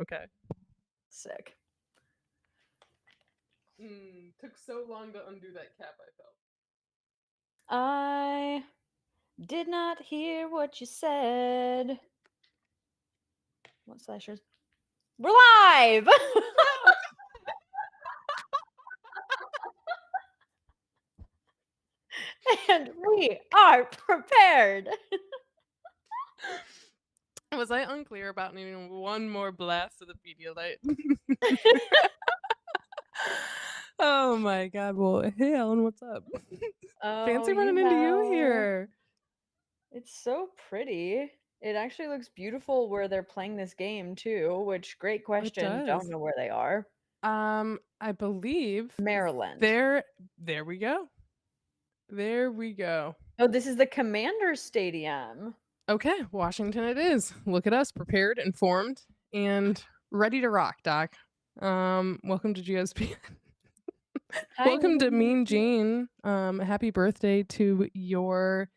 okay. Sick. Took so long to undo that cap, I felt. I did not hear what you said. What slashers? We're live! And we are prepared. Was I unclear about needing one more blast of the Pedialyte? Oh my god. Well, hey Ellen, what's up? Oh, Fancy running into you here. It's so pretty. It actually looks beautiful where they're playing this game too, which great question. It Don't does. know where they are. I believe Maryland. There we go. There we go. Oh, this is the Commander Stadium. Okay, Washington it is. Look at us, prepared, informed, and ready to rock, Doc. Welcome to GSPN. Hi, Welcome to Mean Mean Gene. Happy birthday to your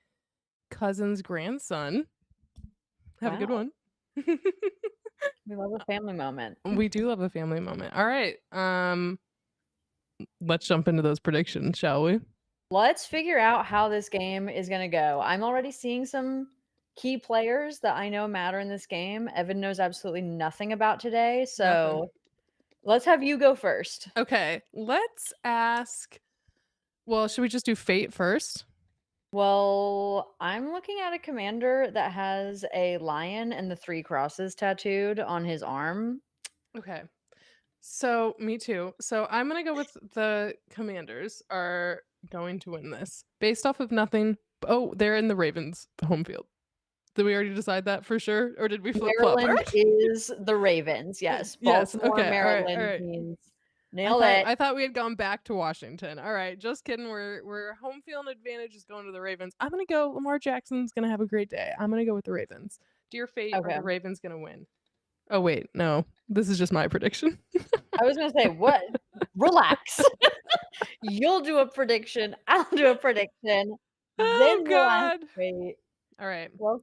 cousin's grandson. Have a good Wow. one. We love a family moment. We do love a family moment. All right. Let's jump into those predictions, shall we? Let's figure out how this game is going to go. I'm already seeing some key players that I know matter in this game. Evan knows absolutely nothing about today, so let's have you go first. Okay, let's ask. Well, should we just do fate first? Well, I'm looking at a commander that has a lion and the 3 crosses tattooed on his arm. Okay. So, me too. So, I'm going to go with the Commanders are going to win this based off of nothing. Oh, they're in the Ravens home field. Did we already decide that for sure? Or did we flip-flop? Maryland is the Ravens. Yes. Yes. Baltimore, Okay. Maryland All right. means nailed it. I thought we had gone back to Washington. All right, just kidding. We're home field advantage is going to the Ravens. I'm gonna go. Lamar Jackson's gonna have a great day. I'm gonna go with the Ravens. Dear fate, are Okay. the Ravens gonna win? Oh wait, no. This is just my prediction. I was gonna say, what? Relax. You'll do a prediction. I'll do a prediction. Oh Then we'll ask God. fate. All right. Well,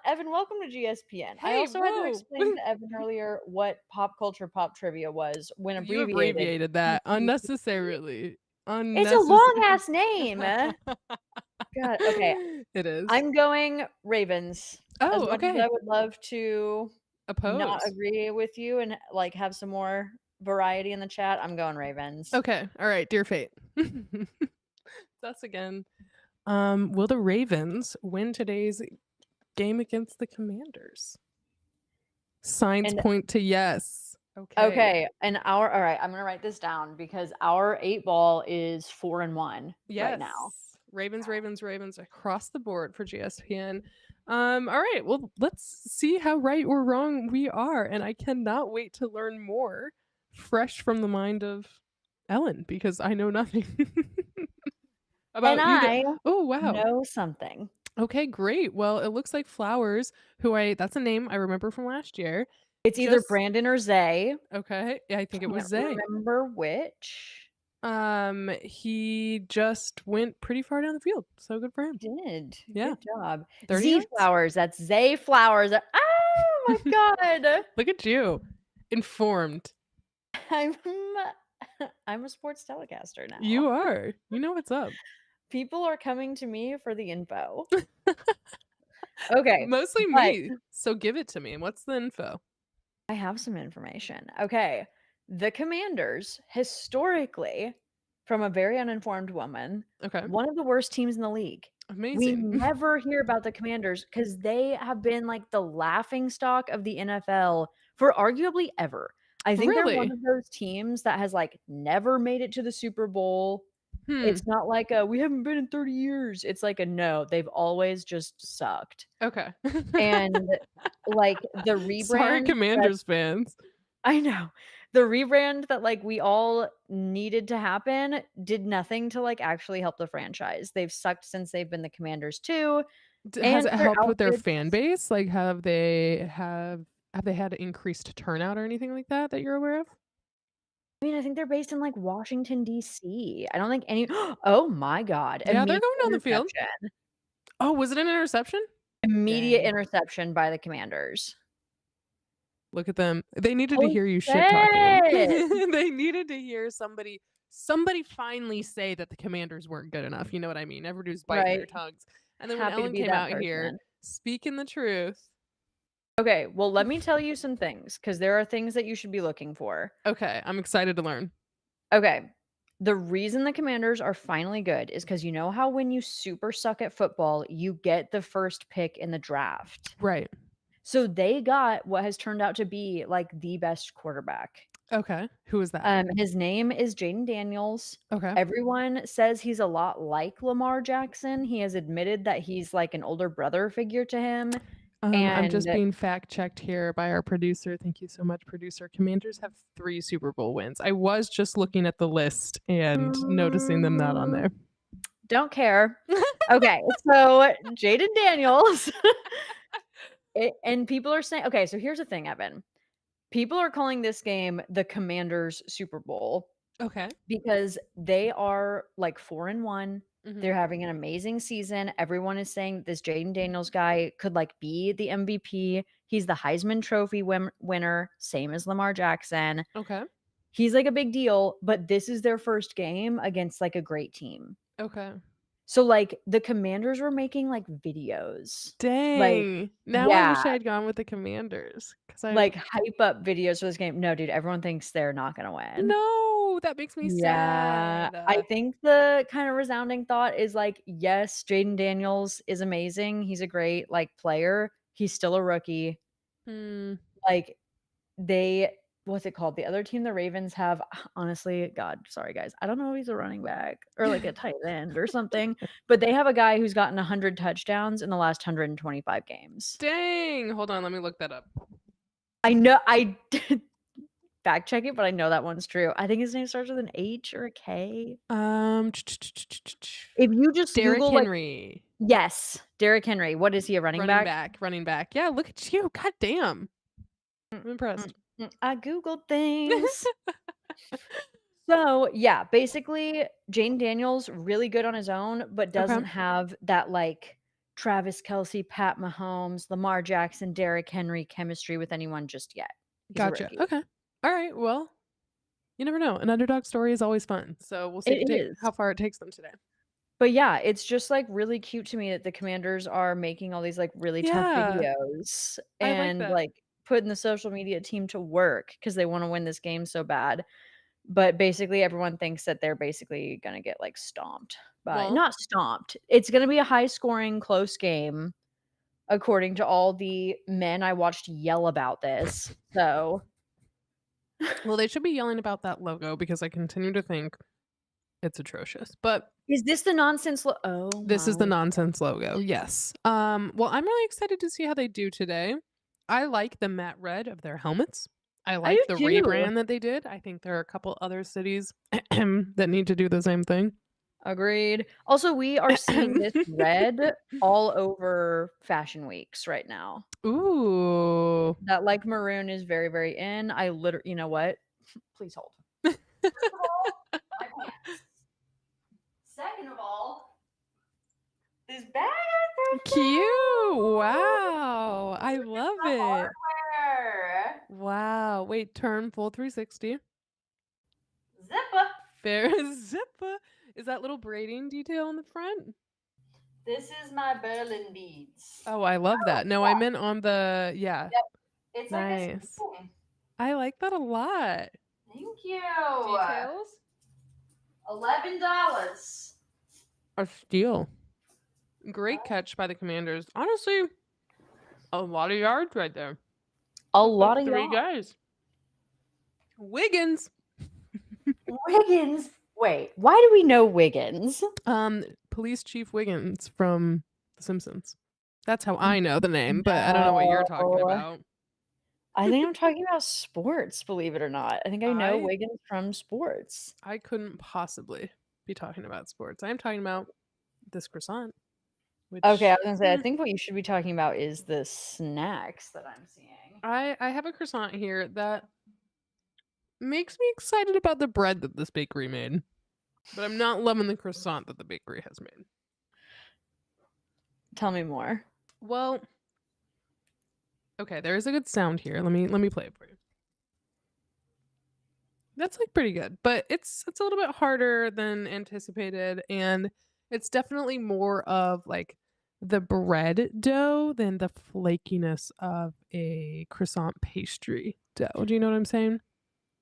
Evan, welcome to GSPN. I Hey, also had to whoa. explain to Evan earlier what pop culture pop trivia was when You abbreviated. abbreviated that unnecessarily. It's a long ass name. God, okay. It is. I'm going Ravens. As Oh, much as okay. I would love to not Oppose. agree with you and like have some more variety in the chat, I'm going Ravens. Okay. All right, dear fate. That's again. Will the Ravens win today's game against the Commanders? Signs And point to yes. okay, and all right, I'm gonna write this down because our 8 ball is 4-1 right now. Ravens across the board for GSPN. All right, well, let's see how right or wrong we are, and I cannot wait to learn more, fresh from the mind of Ellen, because I know nothing about And either. I Oh wow. know something. Okay, great. Well, it looks like Flowers, that's a name I remember from last year. It's either Brandon or Zay. Okay, yeah, I think it was Can't Zay. remember which. He just went pretty far down the field, so good for him. Did. Yeah. Good job. 30 Z yards? Flowers. That's Zay Flowers. Oh my god. Look at you. Informed. I'm a sports telecaster now. You are. You know what's up. People are coming to me for the info. Okay. Mostly me. So give it to me. What's the info? I have some information. Okay. The Commanders, historically, from a very uninformed woman, Okay. one of the worst teams in the league. Amazing. We never hear about the Commanders because they have been like the laughing stock of the NFL for arguably ever. I think they're one of those teams that has like never made it to the Super Bowl. It's not like we haven't been in 30 years. It's like no, they've always just sucked. Okay. And like the rebrand. Sorry, Commanders fans. I know. The rebrand that like we all needed to happen did nothing to like actually help the franchise. They've sucked since they've been the Commanders too. Has it helped with their fan base? Like have they had increased turnout or anything like that you're aware of? I mean, I think they're based in like Washington D.C. I don't think any oh my god. Yeah, they're going down the field. Oh, was it an interception? Immediate interception by the Commanders. Look at them. They needed to Oh, hear you shit talking. shit! They needed to hear somebody finally say that the Commanders weren't good enough, you know what I mean? Everybody's biting their Right. tongues. And then when Happy to Ellen be came that out here person. speaking the truth. Okay, well, let me tell you some things, because there are things that you should be looking for. Okay, I'm excited to learn. Okay. The reason the Commanders are finally good is because you know how when you super suck at football, you get the first pick in the draft? Right. So they got what has turned out to be, like, the best quarterback. Okay. Who is that? His name is Jaden Daniels. Okay. Everyone says he's a lot like Lamar Jackson. He has admitted that he's like an older brother figure to him, I'm and just being fact checked here by our producer. Thank you so much, producer. Commanders have 3 Super Bowl wins. I was just looking at the list and noticing them not on mm, there. don't care. Okay, so Jaden Daniels, and people are saying, okay, so here's the thing, Evan. People are calling this game the Commanders Super Bowl Okay. because they are like 4-1. Mhm. They're having an amazing season. Everyone is saying this Jaden Daniels guy could like be the MVP. He's the Heisman Trophy winner, same as Lamar Jackson. Okay. He's like a big deal, but this is their first game against like a great team. Okay. So like the Commanders were making like videos. Like, Dang. Now I yeah, wish I had gone with the Commanders cuz I like hype up videos for this game. No, dude, everyone thinks they're not gonna win. No, that makes me Yeah, sad. I think the kind of resounding thought is like, yes, Jaden Daniels is amazing. He's a great, like, player. He's still a rookie. Hmm. Like, they what's it called? The other team, the Ravens have honestly, God, sorry guys. I don't know if he's a running back or like a tight end or something, but they have a guy who's gotten 100 touchdowns in the last 125 games. Dang. Hold on, let me look that up. I know I did fact check it, but I know that one's true. I think his name starts with an H or a K. Um If you just Derrick Google, like, Henry, yes, Derrick Henry. What is he, a running running back? back, running back. Yeah, look at you. God damn. Mm, I'm mm, impressed. I Googled things. So, yeah, basically, Jane Daniels, really good on his own, but Okay. doesn't have that, like, Travis Kelce, Pat Mahomes, Lamar Jackson, Derrick Henry chemistry with anyone just yet. He's a Gotcha. rookie. Okay. All right. Well, you never know. An underdog story is always fun. So we'll see It how is. far it takes them today. But, yeah, it's just, like, really cute to me that the Commanders are making all these, like, really tough Yeah, videos I like and, that. like, putting the social media team to work because they wanna win this game so bad. But basically, everyone thinks that they're basically gonna get, like, stomped by Well, not stomped. It's gonna be a high-scoring, close game according to all the men I watched yell about this. So, well, they should be yelling about that logo because I continue to think it's atrocious. But is this the nonsense oh this is my the word. nonsense logo. Yes. Well, I'm really excited to see how they do today. I like the matte red of their helmets. I I like the do too. rebrand that they did. I think there are a couple other cities that need to do the same thing. Agreed. Also, we are seeing this red all over fashion weeks right now. Ooh. That, like, maroon is very, very in. You know what? Please hold. First of all, my pants. Second of all, this bag I threw Cute. down. Wow. I Look at love the it. hardware. Wow. Wait, turn full 360. Zipper. Fair zipper. Is that little braiding detail in the front? This is my Berlin beads. Oh, I love Oh, that. No, I yeah. meant on the yeah. Yep. It's like a Nice. spoon. I like that a lot. Thank you. Details? $11. A steal. Great catch by the Commanders. Honestly, a lot of yards right there. A With those lot of 3 y'all. guys. Wiggins. Wiggins. Wait, why do we know Wiggins? Police Chief Wiggins from The Simpsons. That's how I know the name, but I don't know what you're talking No. about. I think I'm talking about sports, believe it or not. I think I know I Wiggins from sports. I couldn't possibly be talking about sports. I'm talking about this croissant, Okay, I which was gonna say, I think what you should be talking about is the snacks that I'm seeing. I have a croissant here that makes me excited about the bread that this bakery made, but I'm not loving the croissant that the bakery has made. Tell me more. Well, Okay, there is a good sound here. Let me play it for you. That's, like, pretty good, but it's a little bit harder than anticipated, and it's definitely more of, like, the bread dough than the flakiness of a croissant pastry dough. Do you know what I'm saying?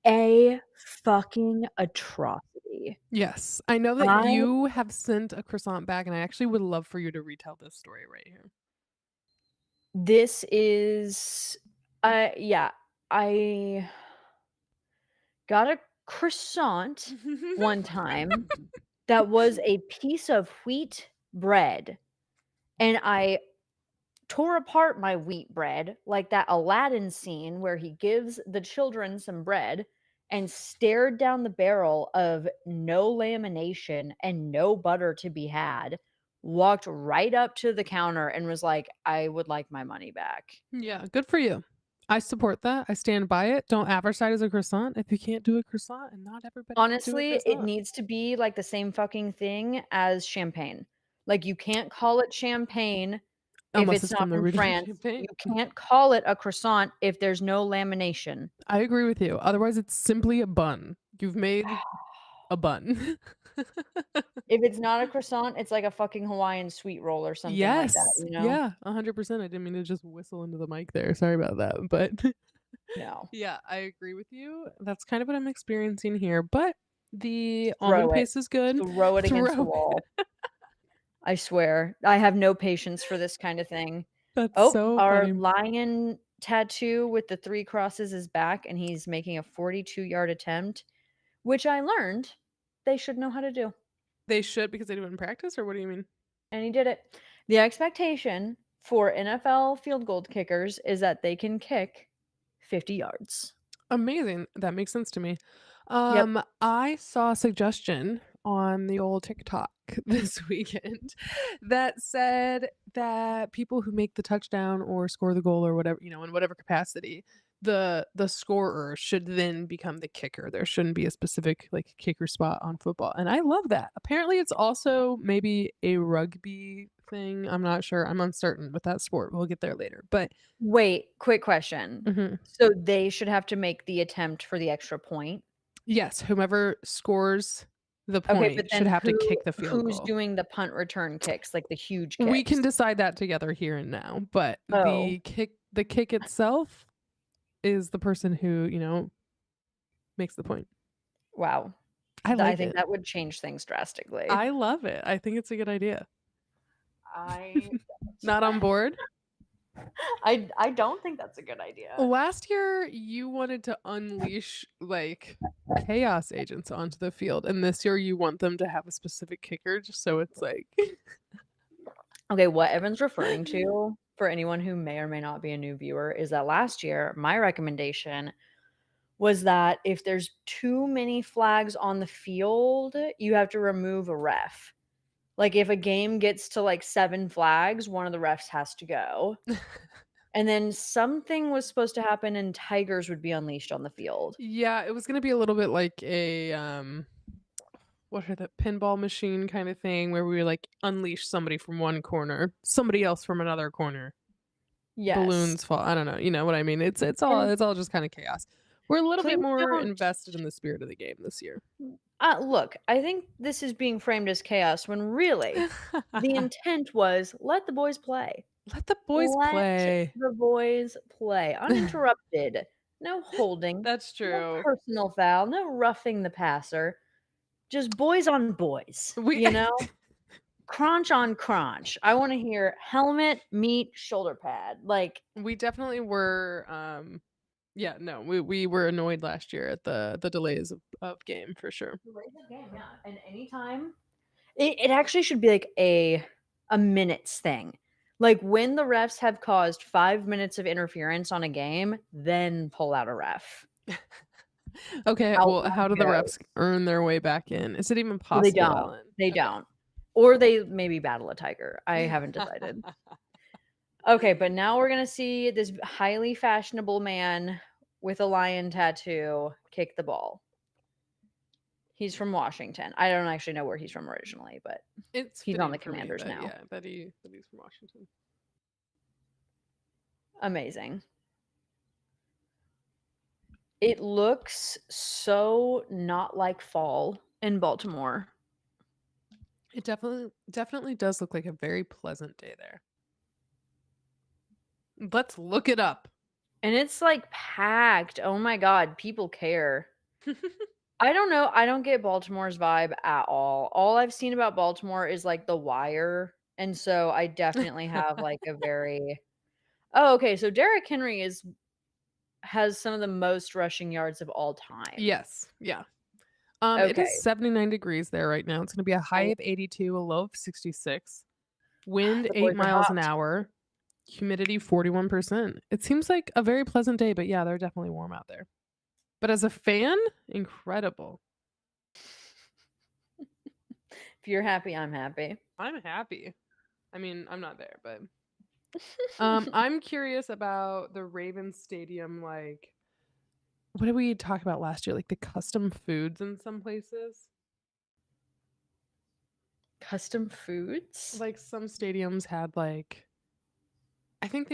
A fucking atrocity. Yes. I know that I you have sent a croissant back, and I actually would love for you to retell this story right here. This is yeah, I got a croissant one time that was a piece of wheat bread, and I tore apart my wheat bread like that Aladdin scene where he gives the children some bread and stared down the barrel of no lamination and no butter to be had, walked right up to the counter and was like, "I would like my money back." Yeah, good for you. I support that. I stand by it. Don't advertise a croissant if you can't do a croissant, and not everybody can do a Honestly, it croissant. needs to be like the same fucking thing as champagne. Like, you can't call it champagne if Unless it's it's not from the from original France. champagne. You can't call it a croissant if there's no lamination. I agree with you. Otherwise, it's simply a bun. You've made a bun. If it's not a croissant, it's like a fucking Hawaiian sweet roll or something like that, Yes. you know? Yeah, 100%. I didn't mean to just whistle into the mic there. Sorry about that. But No. yeah, I agree with you. That's kind of what I'm experiencing here. But the almond Throw it. paste is good. Throw it against the Throw wall. I swear. I have no patience for this kind of thing. That's Oh, so our funny. lion tattoo with the 3 crosses is back, and he's making a 42-yard attempt, which I learned they should know how to do, They should because they do it in practice, or what do you mean? and he did it. The expectation for NFL field goal kickers is that they can kick 50 yards. Amazing. That makes sense to me. Yep. I saw a suggestion on the old TikTok this weekend that said that people who make the touchdown or score the goal or whatever, in whatever capacity, the scorer should then become the kicker. There shouldn't be a specific like kicker spot on football. And I love that. Apparently it's also maybe a rugby thing. I'm not sure. I'm uncertain with that sport. We'll get there later. But Wait, quick question. mhm. So they should have to make the attempt for the extra point? Yes, whomever scores the Okay, but point should then have to kick the field who's goal. doing the punt return kicks, like the huge We kicks? can decide that together here and now, but Oh, the kick itself is the person who, makes the point. wow. I I like think it. that would change things drastically. I love it. I think it's a good idea. I Not on board? I don't think that's a good idea. Last year, you wanted to unleash, like, chaos agents onto the field, and this year you want them to have a specific kicker just so it's like Okay, what Evan's referring to, for anyone who may or may not be a new viewer, is that last year, my recommendation was that if there's too many flags on the field, you have to remove a ref. Like, if a game gets to, like, 7 flags, one of the refs has to go. And then something was supposed to happen and tigers would be unleashed on the field. Yeah, it was gonna be a little bit like a, what are the pinball machine kind of thing where we, like, unleash somebody from one corner, somebody else from another corner, Yes. balloons fall I don't know, you know what I mean? It's all And it's all just kinda chaos. We're a little bit please more don't invested in the spirit of the game this year. look, I think this is being framed as chaos when really the intent was let the boys play. Let the boys Let play. the boys play uninterrupted. No holding, That's no true. personal foul, no roughing the passer. Just boys on boys, We you know? Crunch on crunch. I wanna hear helmet, meat, shoulder pad. Like, we definitely were, yeah, no, we were annoyed last year at the delays of game for sure. raise the game, yeah, and anytime it actually should be like a minutes thing. Like, when the refs have caused 5 minutes of interference on a game, then pull out a ref. Okay, well, how do the Outrageous. refs earn their way back in? Is it even Well, they possible, don't. Ellen? They Okay. don't. Or they maybe battle a tiger. I haven't decided. Okay, but now we're gonna see this highly fashionable man with a lion tattoo kick the ball. He's from Washington. I don't actually know where he's from originally, but It's he's on fitting the for me Commanders that now. yeah, that he's from Washington. Amazing. It looks so not like fall in Baltimore, It definitely does look like a very pleasant day there. Let's look it up. and it's, like, packed. Oh my god, people care. I don't know, I don't get Baltimore's vibe at all. All I've seen about Baltimore is, like, The Wire, and so I definitely have, like, a very Oh, okay, so Derrick Henry has some of the most rushing yards of all time. Yes, yeah. It is Okay. 79 degrees there right now. It's gonna be a high Oh, of 82, a low of 66, wind the 8 boys are miles an hot. hour, humidity 41%. It seems like a very pleasant day, but yeah, they're definitely warm out there. But as a fan, incredible. If you're happy, I'm happy. I'm happy. I mean, I'm not there, but I'm curious about the Ravens stadium, like what did we talk about last year? Like the custom foods in some places? Custom foods? Like some stadiums had like I think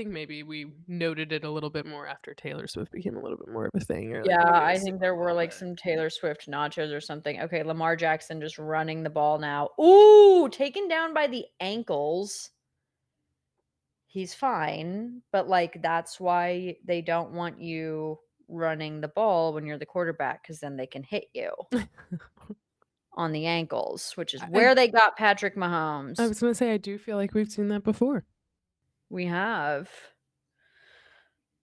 maybe we noted it a little bit more after Taylor Swift became a little bit more of a thing or like Yeah, when we go to I think Super there were, Bowl, like, but some Taylor Swift nachos or something. Okay, Lamar Jackson just running the ball now. Ooh, taken down by the ankles. He's fine, but, like, that's why they don't want you running the ball when you're the quarterback, because then they can hit you on the ankles, which is I where they got Patrick I Mahomes. was gonna say I do feel like we've seen that before. We have.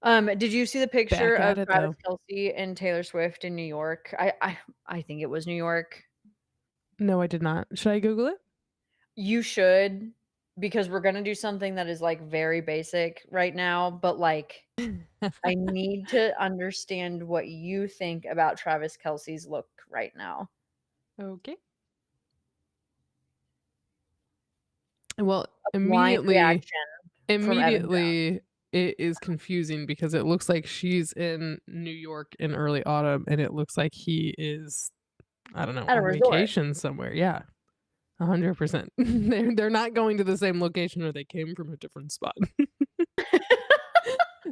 Did you see the picture Back of at it Travis though. Kelce and Taylor Swift in New York? I think it was New York. No, I did not. Should I Google it? You should, because we're gonna do something that is, like, very basic right now, but, like, I need to understand what you think about Travis Kelce's look right now. Okay. Well, Blind immediately reaction from Evan Jones. immediately it is confusing because it looks like she's in New York in early autumn and it looks like he is, I don't know, At a on resort. vacation somewhere. Yeah. 100%. They're not going to the same location or they came from a different spot.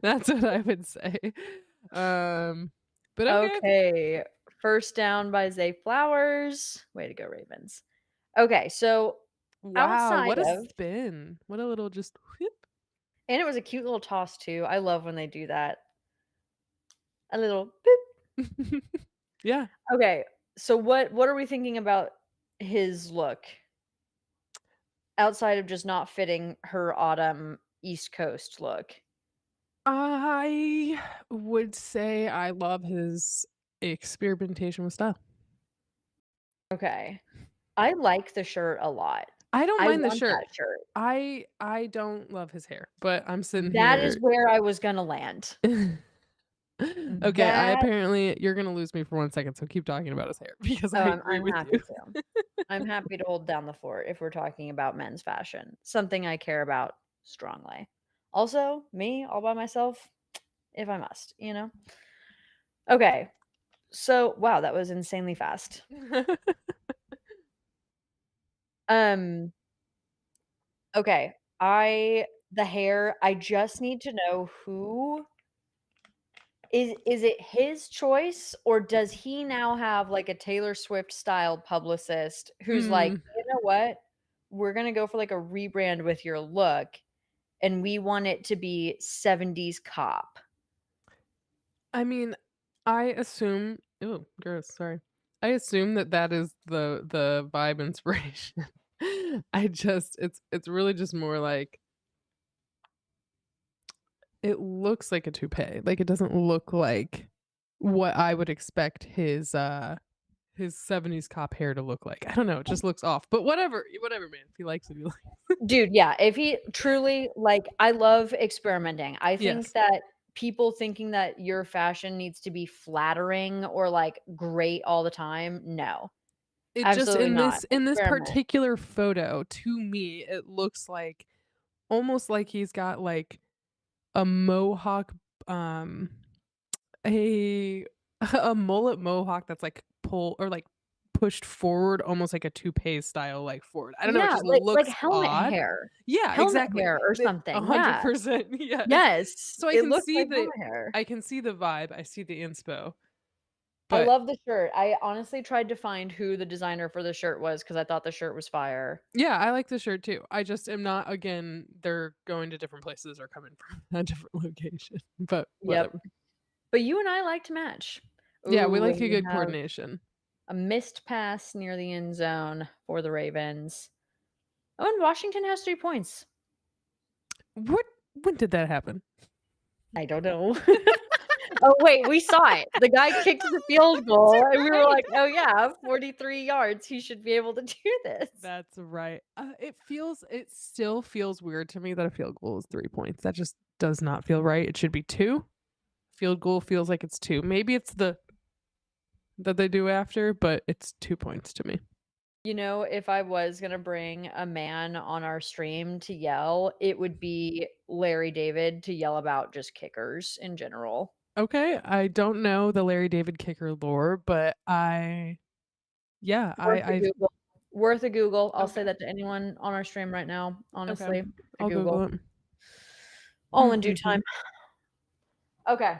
That's what I would say. Um, but okay. Okay, first down by Zay Flowers. Way to go, Ravens. Okay, so Wow, outside what a of spin. What a little just whoop. and it was a cute little toss too. I love when they do that. A little boop. Yeah. Okay, so what are we thinking about his look? Outside of just not fitting her autumn East Coast look. I would say I love his experimentation with style. Okay. I like the shirt a lot. I don't I mind the want that shirt. shirt. I don't love his hair, but I'm sitting That is here. where I was gonna land. Okay, I That apparently you're gonna lose me for 1 second, so keep talking about his hair because oh, I I'm agree with happy you. to. I'm happy to hold down the fort if we're talking about men's fashion, something I care about strongly. Also, me all by myself, if I must, you know? Okay. So, wow, that was insanely fast. Um, okay. The hair, I just need to know who is it his choice, or does he now have, like, a Taylor Swift style publicist who's like, Mm, "You know what? We're gonna go for, like, a rebrand with your look, and we want it to be '70s cop.'" I mean, I assume ooh, gross, sorry. I assume that that is the vibe inspiration. I just it's really just more like it looks like a toupee, like, it doesn't look like what I would expect his 70s cop hair to look like. I don't know, it just looks off, but whatever, man, if he likes it, he likes Dude, yeah, if he truly like, I love experimenting. I think Yes. that people thinking that your fashion needs to be flattering or, like, great all the time, no, It just absolutely not. in this Experiment. particular photo, to me, it looks like almost like he's got, like, a mohawk, a a mullet mohawk that's, like, pushed forward, almost like a toupee style, like, forward. I don't know, it Yeah, just like looks helmet odd. hair. Yeah, Helmet exactly. hair or The something, yeah. 100%, yes. Yes, So it looks like helmet hair. I can see the vibe, I see the inspo, I but love the shirt. I honestly tried to find who the designer for the shirt was because I thought the shirt was fire. yeah, I like the shirt too. I just am not again, they're going to different places or coming from a different location, but Yep. whatever. But you and I like to match. Yeah, we Ooh, like and a we good have coordination. a missed pass near the end zone for the Ravens. Oh, and Washington has 3 points. What when did that happen? I don't know. Oh, wait, we saw it. The guy kicked the field That's goal, and we were right. like, "Oh, yeah, 43 yards. He should be able to do this." That's right. It still feels weird to me that a field goal is 3 points. That just does not feel right. It should be 2. Field goal feels like it's 2. Maybe it's the that they do after, but it's 2 points to me. You know, if I was gonna bring a man on our stream to yell, it would be Larry David to yell about just kickers in general. Okay, I don't know the Larry David kicker lore, but Worth a I've Google. Worth a Google. I'll say okay, that to anyone on our stream right now, okay. honestly. Worth a I'll Google Google. it. All in due time. Okay.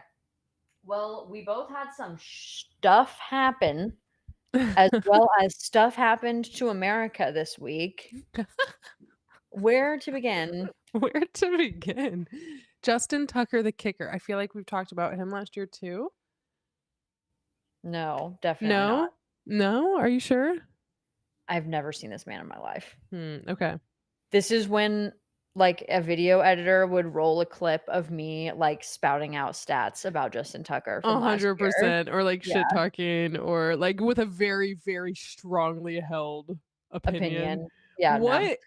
Well, we both had some stuff happen, as well as stuff happened to America this week. Where to begin? Where to begin? Justin Tucker, the kicker. I feel like we've talked about him last year too. No, definitely not. No? No? Are you sure? I've never seen this man in my life. Okay. This is when, like, a video editor would roll a clip of me, like, spouting out stats about Justin Tucker from last year. 100% or like Yeah, shit talking or like with a very, very strongly held opinion. opinion. Yeah, no. What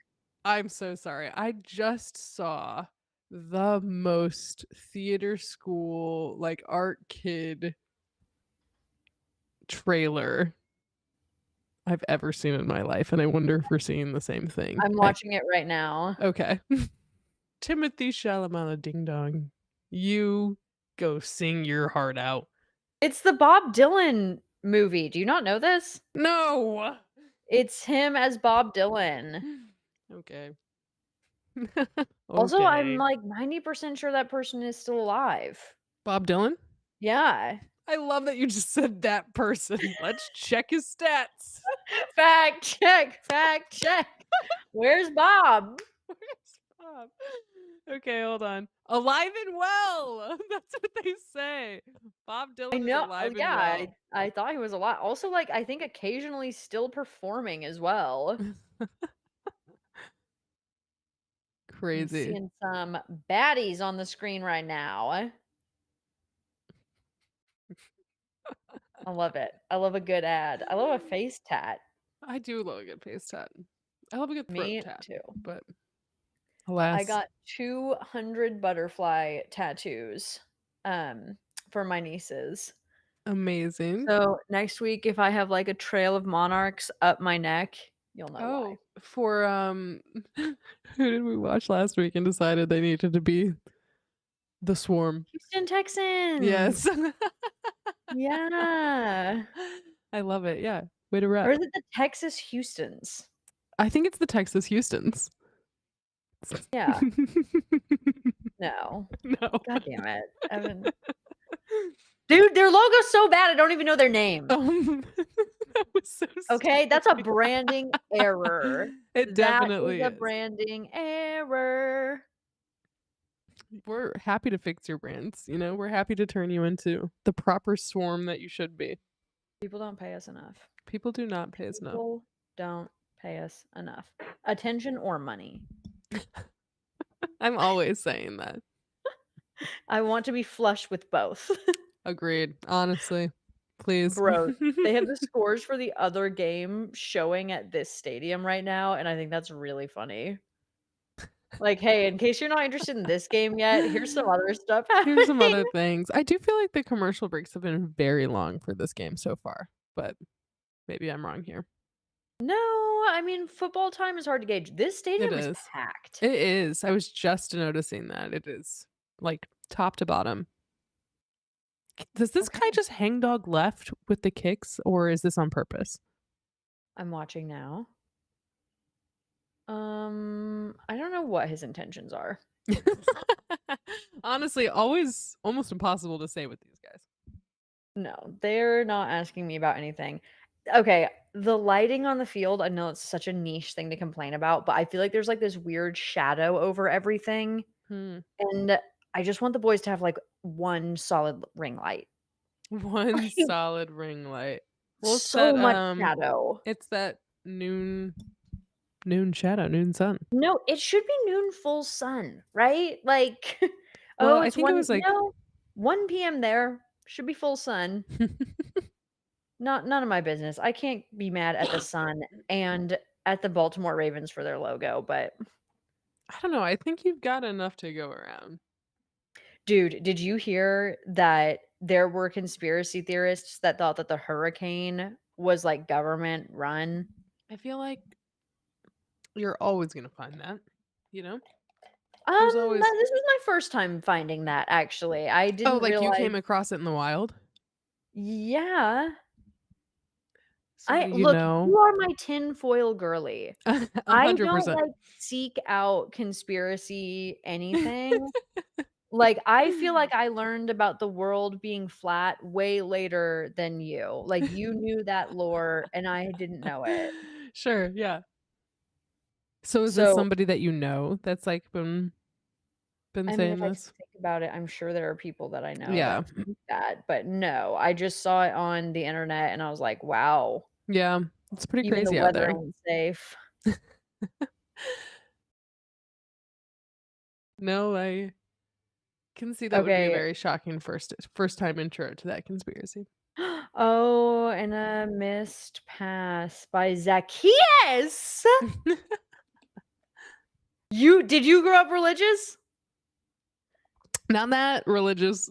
I'm so sorry. I just saw the most theater school, like art kid trailer I've ever seen in my life, and I wonder if we're seeing the same thing. I'm watching it right now. Okay. Timothy Chalamet ding dong. You go sing your heart out. It's the Bob Dylan movie. Do you not know this? No. It's him as Bob Dylan. Okay. Also, I'm, Okay. like, 90% sure that person is still alive. Bob Dylan? Yeah. I love that you just said that person. Let's check his stats. Fact check, fact check. Where's Bob? Where's Bob? Okay, hold on. Alive and well. That's what they say. Bob I Dylan is know oh, alive and yeah, well. I thought he was a lot. Also, like, I think occasionally still performing as well. I'm Crazy. seeing some baddies on the screen right now. I love it. I love a good ad. I love a face tat. I do love a good face tat. I love a good throat Me tat, too. but I alas, got 200 butterfly tattoos, for my nieces. amazing. So, next week, if I have, like, a trail of monarchs up my neck, you'll know why. Oh, for who did we watch last week and decided they needed to be the swarm? Houston Texans! Yes. Yeah. I love it. Yeah. Way to Or rep. is it the Texas Houstons? I think it's the Texas Houstons. Yeah. No. No. God damn it, Evan. Dude, their logo's so bad, I don't even know their name. That was so Okay? That's a stupid. branding error. It That is definitely a is. branding error. We're happy to fix your brands, we're happy to turn you into the proper swarm that you should be. People don't pay us enough. People do not pay us enough. People don't pay us enough. Attention or money. I'm always saying that. I want to be flush with both. Agreed. Honestly. Please. Bro, they have the scores for the other game showing at this stadium right now, and I think that's really funny. Like, "Hey, in case you're not interested in this game yet, here's some other stuff Here's some happening." other things. I do feel like the commercial breaks have been very long for this game so far, but maybe I'm wrong here. No, I mean, football time is hard to gauge. This It stadium is is. packed. It is. I was just noticing that. It is, like, top to bottom. Does this guy Okay. just hang dog left with the kicks, or is this on purpose? I'm watching now. I don't know what his intentions are. Honestly, always almost impossible to say with these guys. No, they're not asking me about anything. Okay, the lighting on the field, I know it's such a niche thing to complain about, but I feel like there's, like, this weird shadow over everything, Hmm. and I just want the boys to have, like, one solid ring light. One Like, solid ring light. Well, so much shadow. it's that noon shadow, noon sun. No, it should be noon full sun, right? Like, Well, oh, I it's think it 1 was like no, 1 PM there, should be full sun. Not none of my business. I can't be mad at the Sun and at the Baltimore Ravens for their logo, but I don't know, I think you've got enough to go around. dude, did you hear that there were conspiracy theorists that thought that the hurricane was, like, government run? I feel like you're always gonna find that, you know? There's always This was my first time finding that, actually. I Oh, didn't like you realize. came across it in the wild? Yeah. I Somebody you look, know? you are my tinfoil girly. I don't, 100%. like, seek out conspiracy anything. Like, I feel like I learned about the world being flat way later than you. Like, you knew that lore and I didn't know it. Sure, yeah. So is this So, somebody that you know that's, like, been I mean, saying if I this? think about it, I'm sure there are people that I know Yeah. that think that, but no, I just saw it on the internet and I was like, "Wow, Yeah, it's pretty even the crazy out weather there. ain't safe." No, I can see that would be a Okay. very shocking first time intro to that conspiracy. Oh, and a missed pass by Zacchaeus! You grow up religious? Not that religious.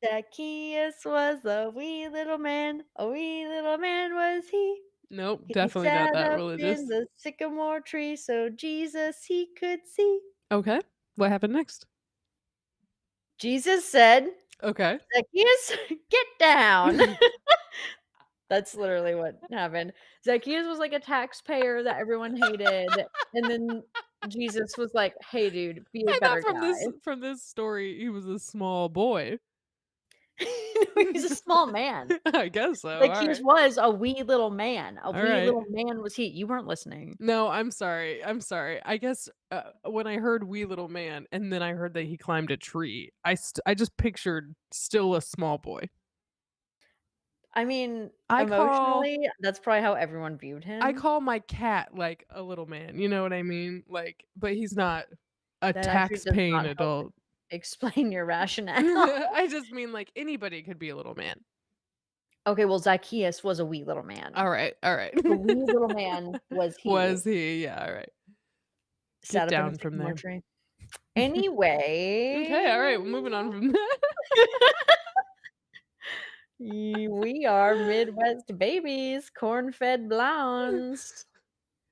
Zacchaeus was a wee little man was he. Nope, He definitely not sat that up in religious. the sycamore tree so Jesus he could see. Okay, what happened next? Jesus said, Okay. "Zacchaeus, get down." That's literally what happened. Zacchaeus was like a taxpayer that everyone hated, and then Jesus was like, "Hey, dude, be a I thought better guy." from this story, he was a small boy. He's a small man. I guess so, Zacchaeus alright. was a wee little man. A wee Alright. little man was he. You weren't listening. No, I'm sorry. I guess, when I heard "wee little man" and then I heard that he climbed a tree, I just pictured still a small boy. I mean, I call emotionally, that's probably how everyone viewed I him. call my cat, like, a little man, you know what I mean? Like, but he's not a That actually does tax-paying not help adult. explain your rationale. I just mean, like, anybody could be a little man. Okay, well, Zacchaeus was a wee little man. Alright, alright. The wee little man was he. Was he? Yeah, alright. Get Sat up in the down from sycamore there. tree. Okay, Anyway, alright, we're moving on from that. we are Midwest babies, corn-fed blondes.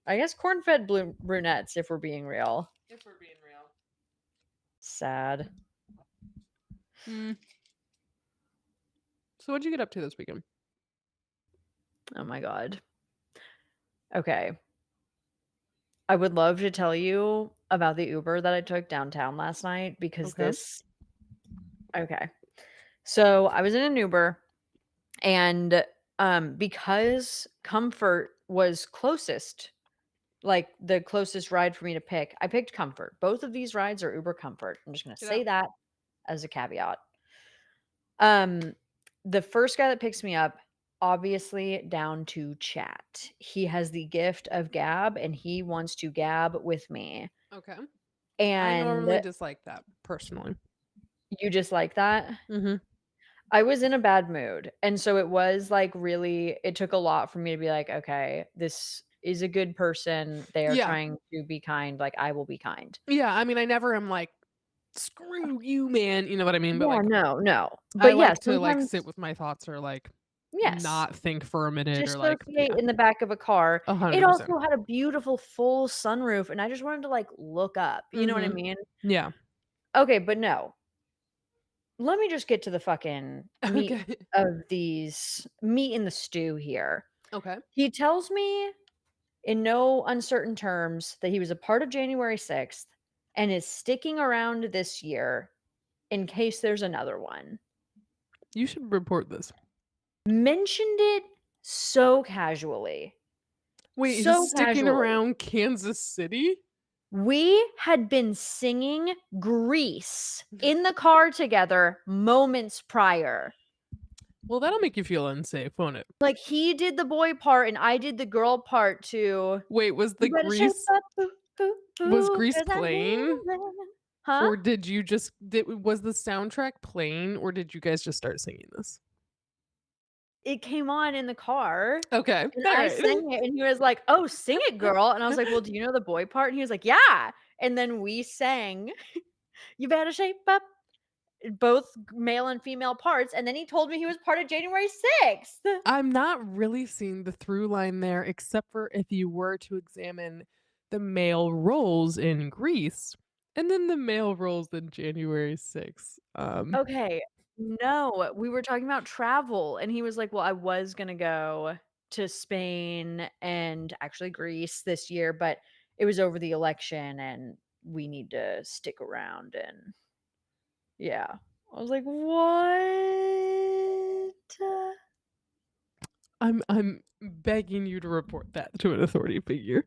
I guess corn-fed brunettes, if we're being real. If we're being real. Sad. Mm, so what'd you get up to this weekend? Oh my god. Okay. I would love to tell you about the Uber that I took downtown last night because Okay. this okay. So, I was in an Uber and, because Comfort was closest, like, the closest ride for me to pick, I picked Comfort. Both of these rides are Uber Comfort. I'm just gonna Get say out. that as a caveat. Um, the first guy that picks me up, obviously down to chat. He has the gift of gab, and he wants to gab with me. Okay. I And normally dislike that, personally. you just like that? Mhm. I was in a bad mood, and so it was, like, really it took a lot for me to be like, "Okay, this is a good person. They are Yeah. trying to be kind, like, I will be kind." Yeah, I mean, I never am like, "Screw you, man," you know what I mean? But, Yeah, like, no, no. I But, yeah, like to, like, sometimes sit with my thoughts or, like, yes. not think for a minute or, like Dissociate yeah, in the back of a car. It 100%. also had a beautiful full sunroof, and I just wanted to, like, look up, you know what I Mhm. mean? Yeah. Okay, but no. Let me just get to the fucking meat Okay. of these meat in the stew here. Okay. He tells me in no uncertain terms that he was a part of January 6th and is sticking around this year in case there's another one. You should report this. Mentioned it so casually. Wait, he's So sticking casually. around Kansas City? We had been singing Grease in the car together moments prior. Well, that'll make you feel unsafe, won't it? Like, he did the boy part and I did the girl part to, Wait, was the "You better shape Grease up, ooh, ooh, was ooh, Grease 'cause I need playing? a man." Huh? Or did you just was the soundtrack playing, or did you guys just start singing this? It came on in the car, Okay, and I alright. sang it, and he was like, "Oh, sing it, girl," and I was like, "Well, do you know the boy part?" And he was like, "Yeah," and then we sang, "You better shape up," both male and female parts, and then he told me he was part of January 6th. I'm not really seeing the through line there, except for if you were to examine the male roles in Greece, and then the male roles in January 6th. Okay, no, we were talking about travel, and he was like, "Well, I was gonna go to Spain and actually Greece this year, but it was over the election, and we need to stick around," and yeah. I was like, "What?" I'm begging you to report that to an authority figure.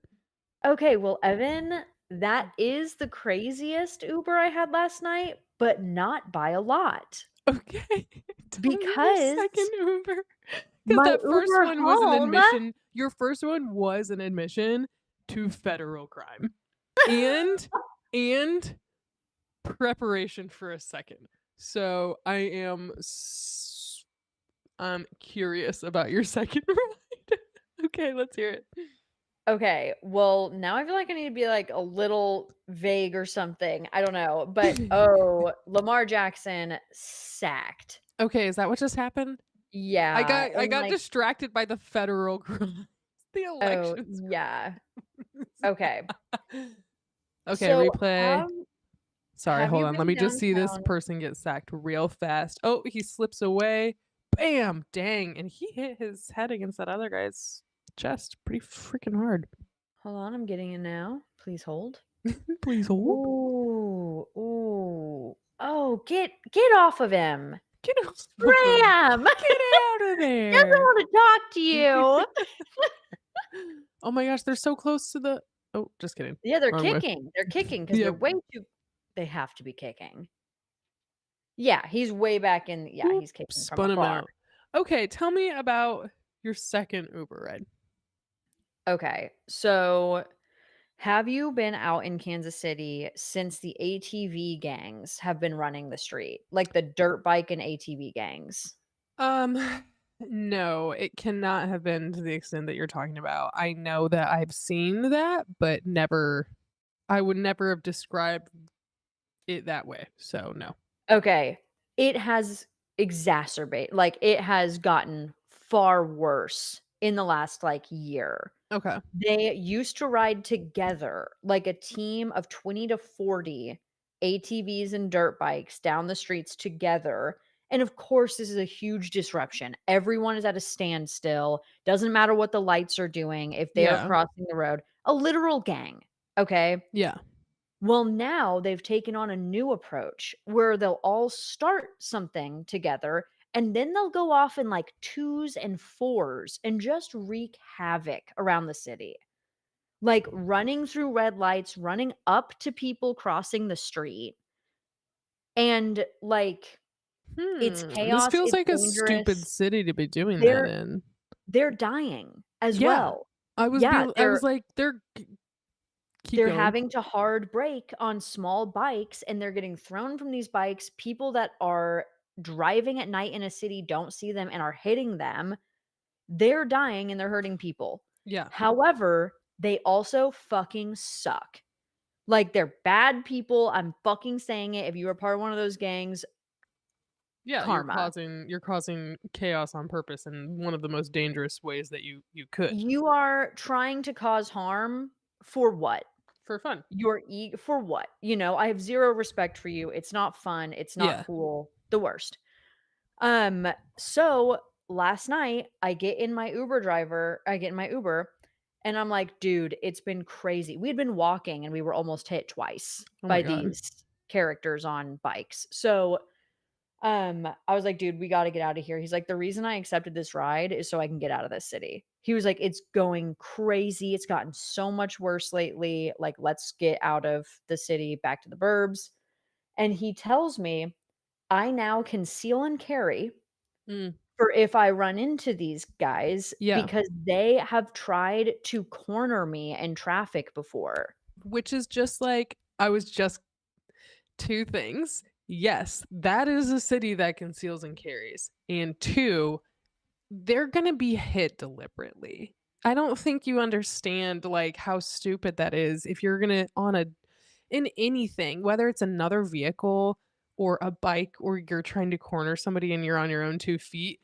Okay, well, Evan, that is the craziest Uber I had last night, but not by a lot, Okay. Tell me your because second Uber. Because my that first Uber one was an home. admission your first one was an admission to federal crime and and preparation for a second. So, I'm curious about your second ride. Okay, let's hear it. Okay, well, now I feel like I need to be, like, a little vague or something, I don't know, but, oh, Lamar Jackson sacked. Okay, is that what just happened? Yeah, I and, got like, distracted by the federal crimes, the oh, elections yeah, okay. Okay, So, replay. Sorry, have hold you on. Let been me just see this downtown? person get sacked real fast. Oh, he slips away. Bam! Dang. And he hit his head against that other guy's chest pretty freaking hard. Hold on, I'm getting it now. Please hold. Please hold. Ooh, ooh. Oh, get off of him. Get off of him. Ram! Get out of Doesn't there. wanna talk to you. Oh my gosh, they're so close to the oh, just kidding. Yeah, they're Wrong way. kicking. They're kicking because 'cause they're Yep. way too they have to be kicking. Yeah, he's way back in yeah, Whoop, he's kicking from spun him afar. out. Okay, tell me about your second Uber ride. Okay, so have you been out in Kansas City since the ATV gangs have been running the street? Like the dirt bike and ATV gangs? Um, no, it cannot have been to the extent that you're talking about. I know that I've seen that, but never I would never have described it that way. So no. Okay, it has it has gotten far worse in the last, like, year. Okay. They used to ride together, like a team of 20 to 40 ATVs and dirt bikes down the streets together, and of course, this is a huge disruption. Everyone is at a standstill, doesn't matter what the lights are doing, if they are Yeah. crossing the road, a literal gang, okay? Yeah. Well, now they've taken on a new approach where they'll all start something together and then they'll go off in like twos and fours and just wreak havoc around the city. Like running through red lights, running up to people crossing the street. And like it's This chaos, feels it's like a stupid dangerous. city to be doing that They're in. they're dying as Yeah. well. Yeah, I was like, keep they're going. having to hard brake on small bikes, and they're getting thrown from these bikes. People that are driving at night in a city don't see them and are hitting them. They're dying and they're hurting people. Yeah. However, they also fucking suck. Like, they're bad people. I'm fucking saying it. If you are part of one of those gangs, Yeah, karma. you're causing chaos on purpose in one of the most dangerous ways that you could. You are trying to cause harm for what? For fun. For what? You know, I have zero respect for you. It's not fun. It's not Yeah. cool. The worst. So last night I get in my Uber, And I'm like, "Dude, it's been crazy." We had been walking and we were almost hit twice Oh my by god. these characters on bikes. So, I was like, "Dude, we gotta get out of here." He's like, "The reason I accepted this ride is so I can get out of this city." He was like, "It's going crazy. It's gotten so much worse lately. Like, let's get out of the city back to the burbs." And he tells me I now conceal and carry Mm, for if I run into these guys yeah, because they have tried to corner me in traffic before. which is just like I was just 2 things. Yes, that is a city that conceals and carries. And 2, they're gonna be hit deliberately. I don't think you understand, like, how stupid that is if you're gonna on a in anything, whether it's another vehicle or a bike or you're trying to corner somebody and you're on your own 2 feet,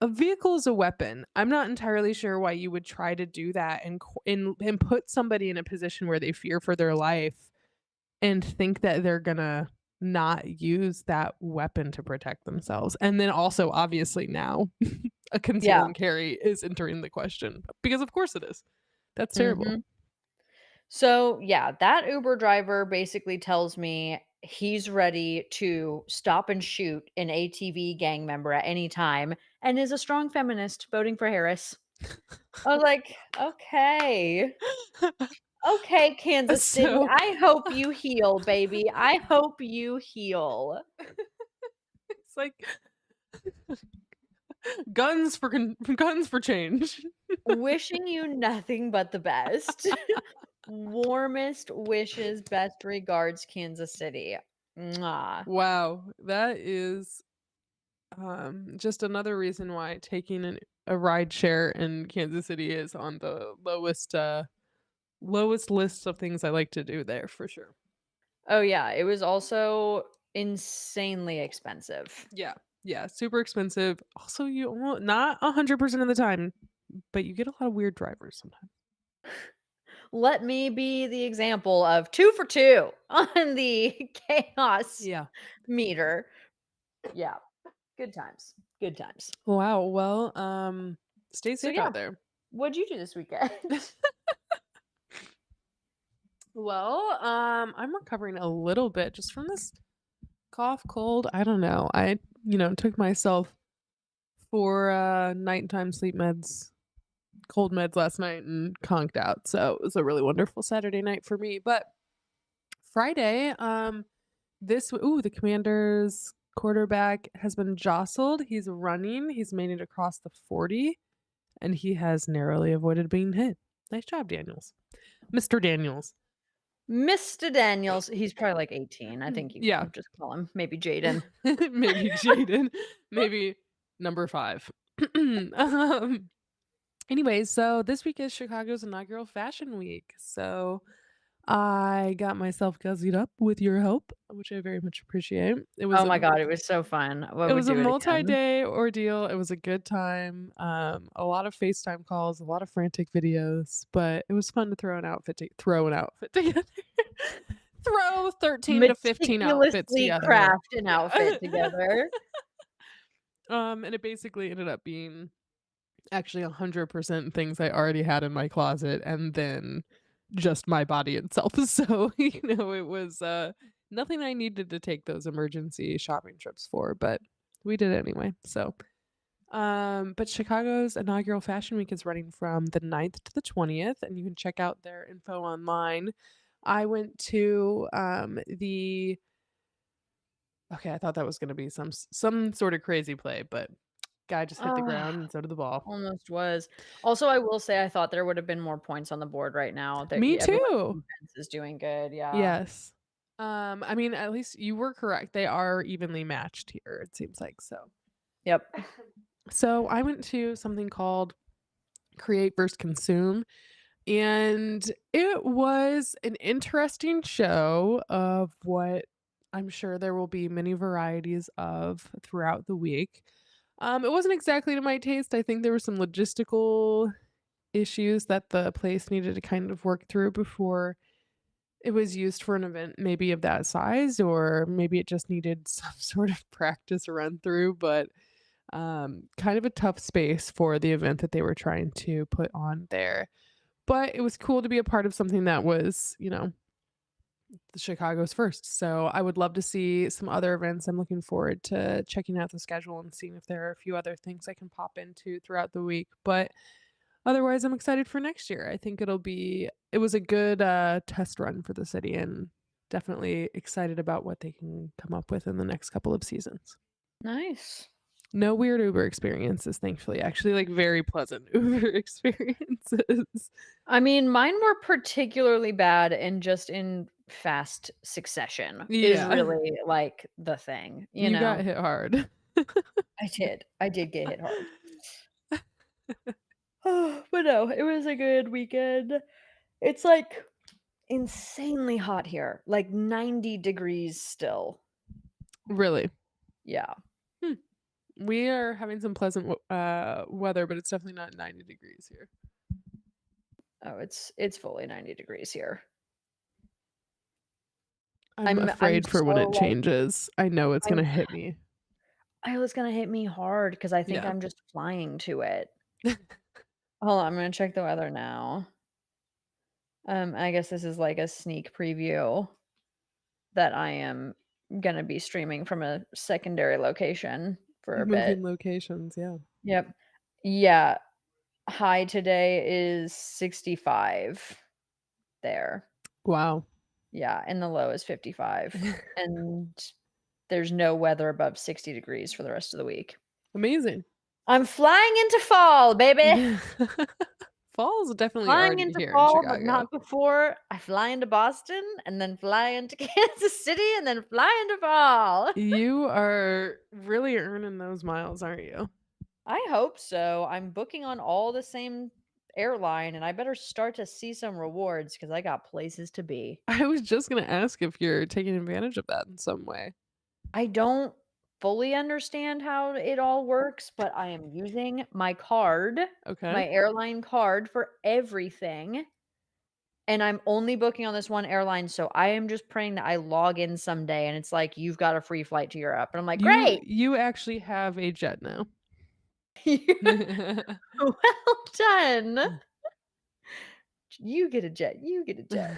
a vehicle is a weapon. I'm not entirely sure why you would try to do that and and put somebody in a position where they fear for their life and think that they're gonna not use that weapon to protect themselves. And then also, obviously, now a conceal Yeah. and carry is entering the question because of course it is. That's terrible. Mhm. So, yeah, that Uber driver basically tells me he's ready to stop and shoot an ATV gang member at any time and is a strong feminist voting for Harris. I was like, "Okay. Okay, Kansas City. So I hope you heal, baby. I hope you heal." it's like guns for change. Wishing you nothing but the best. Warmest wishes, best regards, Kansas City. Mwah. Wow, that is just another reason why taking a ride share in Kansas City is on the lowest list of things I like to do there for sure. Oh, yeah, it was also insanely expensive. Yeah. Yeah, super expensive. Also, not 100% of the time, but you get a lot of weird drivers sometimes. Let me be the example of 2 for 2 on the chaos Yeah. meter. Yeah, good times, good times. Wow. Well, stay So, safe yeah, out there. what'd you do this weekend? Well, I'm recovering a little bit just from this cough, cold. I don't know. Took myself for nighttime sleep meds, cold meds last night and conked out. So it was a really wonderful Saturday night for me. But Friday, the Commanders quarterback has been jostled. He's running. He's made it across the 40 and he has narrowly avoided being hit. Nice job, Daniels. Mr. Daniels. Mr. Daniels, he's probably like 18. I think you Yeah. can just call him maybe Jaden. Maybe Jaden, maybe number 5. Um, Anyways, so this week is Chicago's inaugural Fashion Week. So I got myself gussied up with your help, which I very much appreciate. Oh my god, it was so fun. I It would was a do it again. multi-day ordeal. It was a good time. A lot of FaceTime calls, a lot of frantic videos, but it was fun to throw an outfit together. Throw 13 to 15 outfits Meticulously together. craft an Yeah. outfit together. And it basically ended up being actually 100% things I already had in my closet and then just my body itself. So, it was, nothing I needed to take those emergency shopping trips for, but we did it anyway. So, but Chicago's inaugural Fashion Week is running from the 9th to the 20th, and you can check out their info online. I went to, the okay, I thought that was gonna be some sort of crazy play, but guy just hit the Ah, ground and so did the ball. almost was. Also, I will say I thought there would have been more points on the board right now that Me everyone's too. defense is doing good, yeah. Yes. I mean, at least you were correct. They are evenly matched here, it seems like so. Yep. So I went to something called Create versus Consume, and it was an interesting show of what I'm sure there will be many varieties of throughout the week. It wasn't exactly to my taste. I think there were some logistical issues that the place needed to kind of work through before it was used for an event maybe of that size, or maybe it just needed some sort of practice run through, but, kind of a tough space for the event that they were trying to put on there. but it was cool to be a part of something that was, the Chicago's first. So I would love to see some other events. I'm looking forward to checking out the schedule and seeing if there are a few other things I can pop into throughout the week. But otherwise, I'm excited for next year. I think it was a good test run for the city and definitely excited about what they can come up with in the next couple of seasons. Nice. No weird Uber experiences, thankfully. Actually, like very pleasant Uber experiences. I mean, mine were particularly bad and just in fast succession is Yeah, really, like, the thing, you you got know? hit hard. I did. I did get hit hard. But no, it was a good weekend. It's, like, insanely hot here, like 90 degrees still. Really. Yeah. Hmm. We are having some pleasant weather, but it's definitely not 90 degrees here. Oh, it's fully 90 degrees here. I'm I'm afraid for when so, it like changes. I know it's I gonna hit me. I was gonna hit me hard because I think Yeah. I'm just flying to it. Hold on, I'm gonna check the weather now. I guess this is like a sneak preview that I am gonna be streaming from a secondary location for a bit. Moving locations, yeah. Yep. Yeah, high today is 65 there. Wow. Yeah, and the low is 55, and there's no weather above 60 degrees for the rest of the week. Amazing. I'm flying into fall, baby! Falls definitely Flying already into here in fall, but Chicago. not before I fly into Boston, and then fly into Kansas City, and then fly into fall. You are really earning those miles, aren't you? I hope so. I'm booking on all the same airline, and I better start to see some rewards because I got places to be. I was just gonna ask if you're taking advantage of that in some way. I don't fully understand how it all works, but I am using my card, Okay. my airline card for everything. And I'm only booking on this one airline, so I am just praying that I log in someday and it's like, "You've got a free flight to Europe." And I'm like, You "Great." you actually have a jet now. Well done. You get a jet, you get a jet.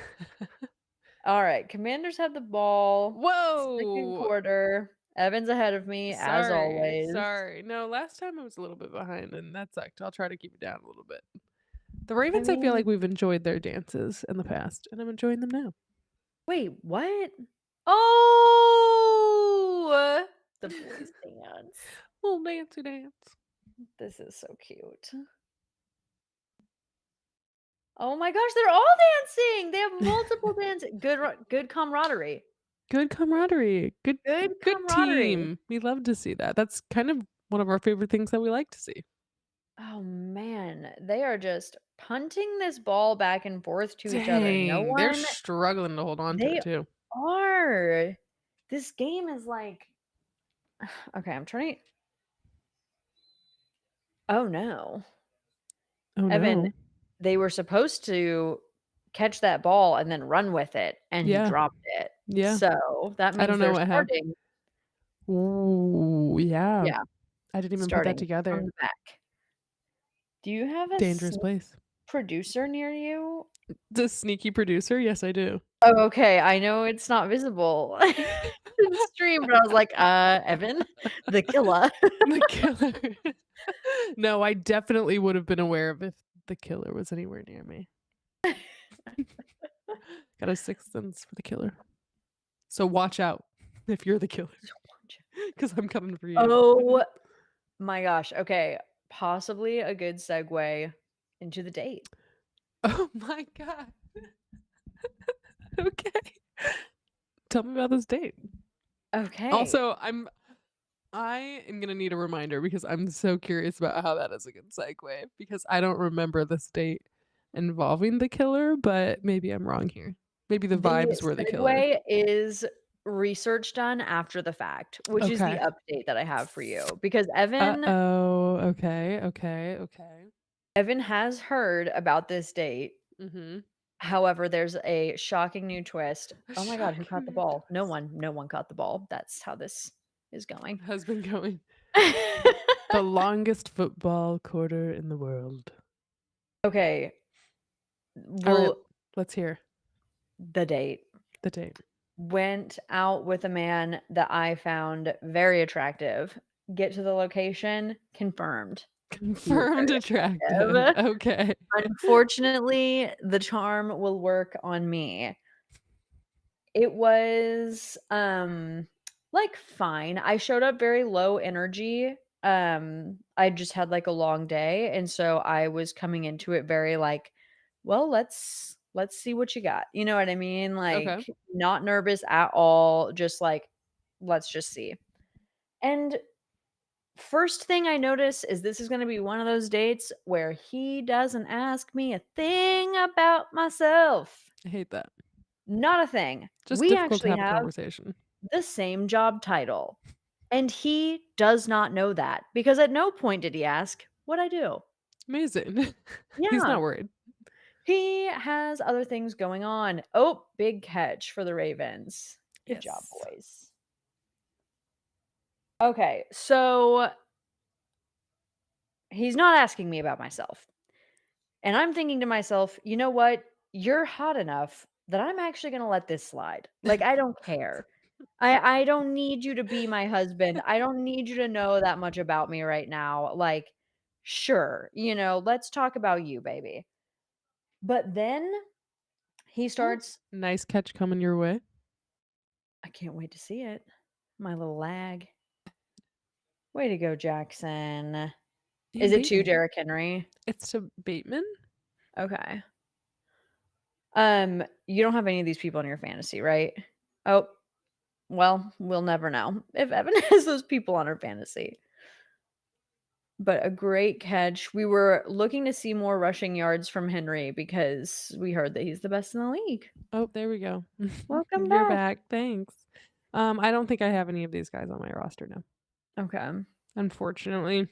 Alright, Commanders have the ball, 2nd Whoa! quarter. Evan's ahead of me, as Sorry, always. sorry. No, last time I was a little bit behind, and that sucked. I'll try to keep it down a little bit. The I Ravens, I feel mean like we've enjoyed their dances in the past, and I'm enjoying them now. wait, what? Oh! The boys dance. Little dancey dance. This is so cute. Oh my gosh, they're all dancing! They have multiple good camaraderie. Good camaraderie. Good Good camaraderie. team. We love to see that. That's kind of one of our favorite things that we like to see. Oh man, they are just punting this ball back and forth to each other. No Dang, they're one struggling to hold on to it they too. are. This game is like okay, I'm trying oh no. Oh Evan, no. they were supposed to catch that ball and then run with it, and he Yeah, dropped it. yeah. So, that I means don't know they're what happened. starting Ooh, yeah. yeah, I didn't even put that starting from together. the back. Do you have a Dangerous place. producer near you? The sneaky producer? Yes, I do. Oh, okay, I know it's not visible in stream, but I was like, Evan, the killer." The killer. No, I definitely would have been aware of if the killer was anywhere near me. Got a sixth sense for the killer. So watch out if you're the killer, because I'm coming for you. Oh my gosh, okay, possibly a good segue into the date. Oh my god. Okay. Tell me about this date. Okay, Also, I am gonna need a reminder because I'm so curious about how that is a good segue because I don't remember this date involving the killer, but maybe I'm wrong here. Maybe the the vibes were the killer. segue is research done after the fact, which is the Okay. update that I have for you, because Evan Uh-oh. Okay, okay, okay. Evan has heard about this date. Mhm. However, there's a shocking new twist. Oh my god, who Shocking caught the new ball? twist. No one caught the ball. That's how this is going. Has been going. The longest football quarter in the world. Okay, Alright, Well, let's hear the date. the date. Went out with a man that I found very attractive. Get to the location, confirmed. He was Confirmed very attractive. attractive. Okay. Unfortunately, the charm will work on me. It was, like, fine. I showed up very low energy. I just had, like, a long day, and so I was coming into it very, like, "Well, let's see what you got." You know what I mean? Okay. Like, not nervous at all, just like, "Let's just see." And first thing I notice is this is gonna be one of those dates where he doesn't ask me a thing about myself. I hate that. Not a thing. Just We difficult to actually have a have conversation. the same job title, and he does not know that because at no point did he ask what I do. Amazing. He's Yeah, not worried. he has other things going on. Oh, big catch for the Ravens. Good job, Yes. boys. Okay, so he's not asking me about myself. And I'm thinking to myself, you know what? You're hot enough that I'm actually going to let this slide. Like, I don't care. I don't need you to be my husband. I don't need you to know that much about me right now. Like, sure, let's talk about you, baby. But then he Oh, starts, nice catch coming your way. I can't wait to see it. My little lag. Way to go, Jackson. Is And it to Bateman. Derrick Henry? It's to Bateman? Okay. You don't have any of these people in your fantasy, right? Oh, well, we'll never know if Evan has those people on her fantasy. But a great catch. We were looking to see more rushing yards from Henry because we heard that he's the best in the league. Oh, there we go. Welcome You're back. back. Thanks. I don't think I have any of these guys on my roster now, Okay. unfortunately.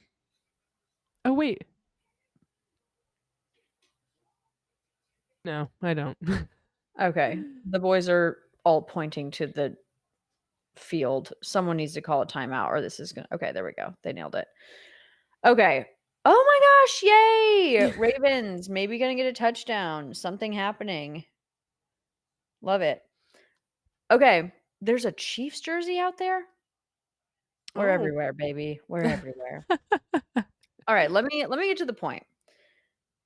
Oh, wait. No, I don't. Okay. The boys are all pointing to the field. Someone needs to call a timeout or this is gonna okay, there we go. They nailed it. Okay. Oh my gosh, yay! Ravens, maybe gonna get a touchdown. Something happening. Love it. Okay. There's a Chiefs jersey out there? We're Oh. everywhere, baby. We're everywhere. Alright, let me get to the point.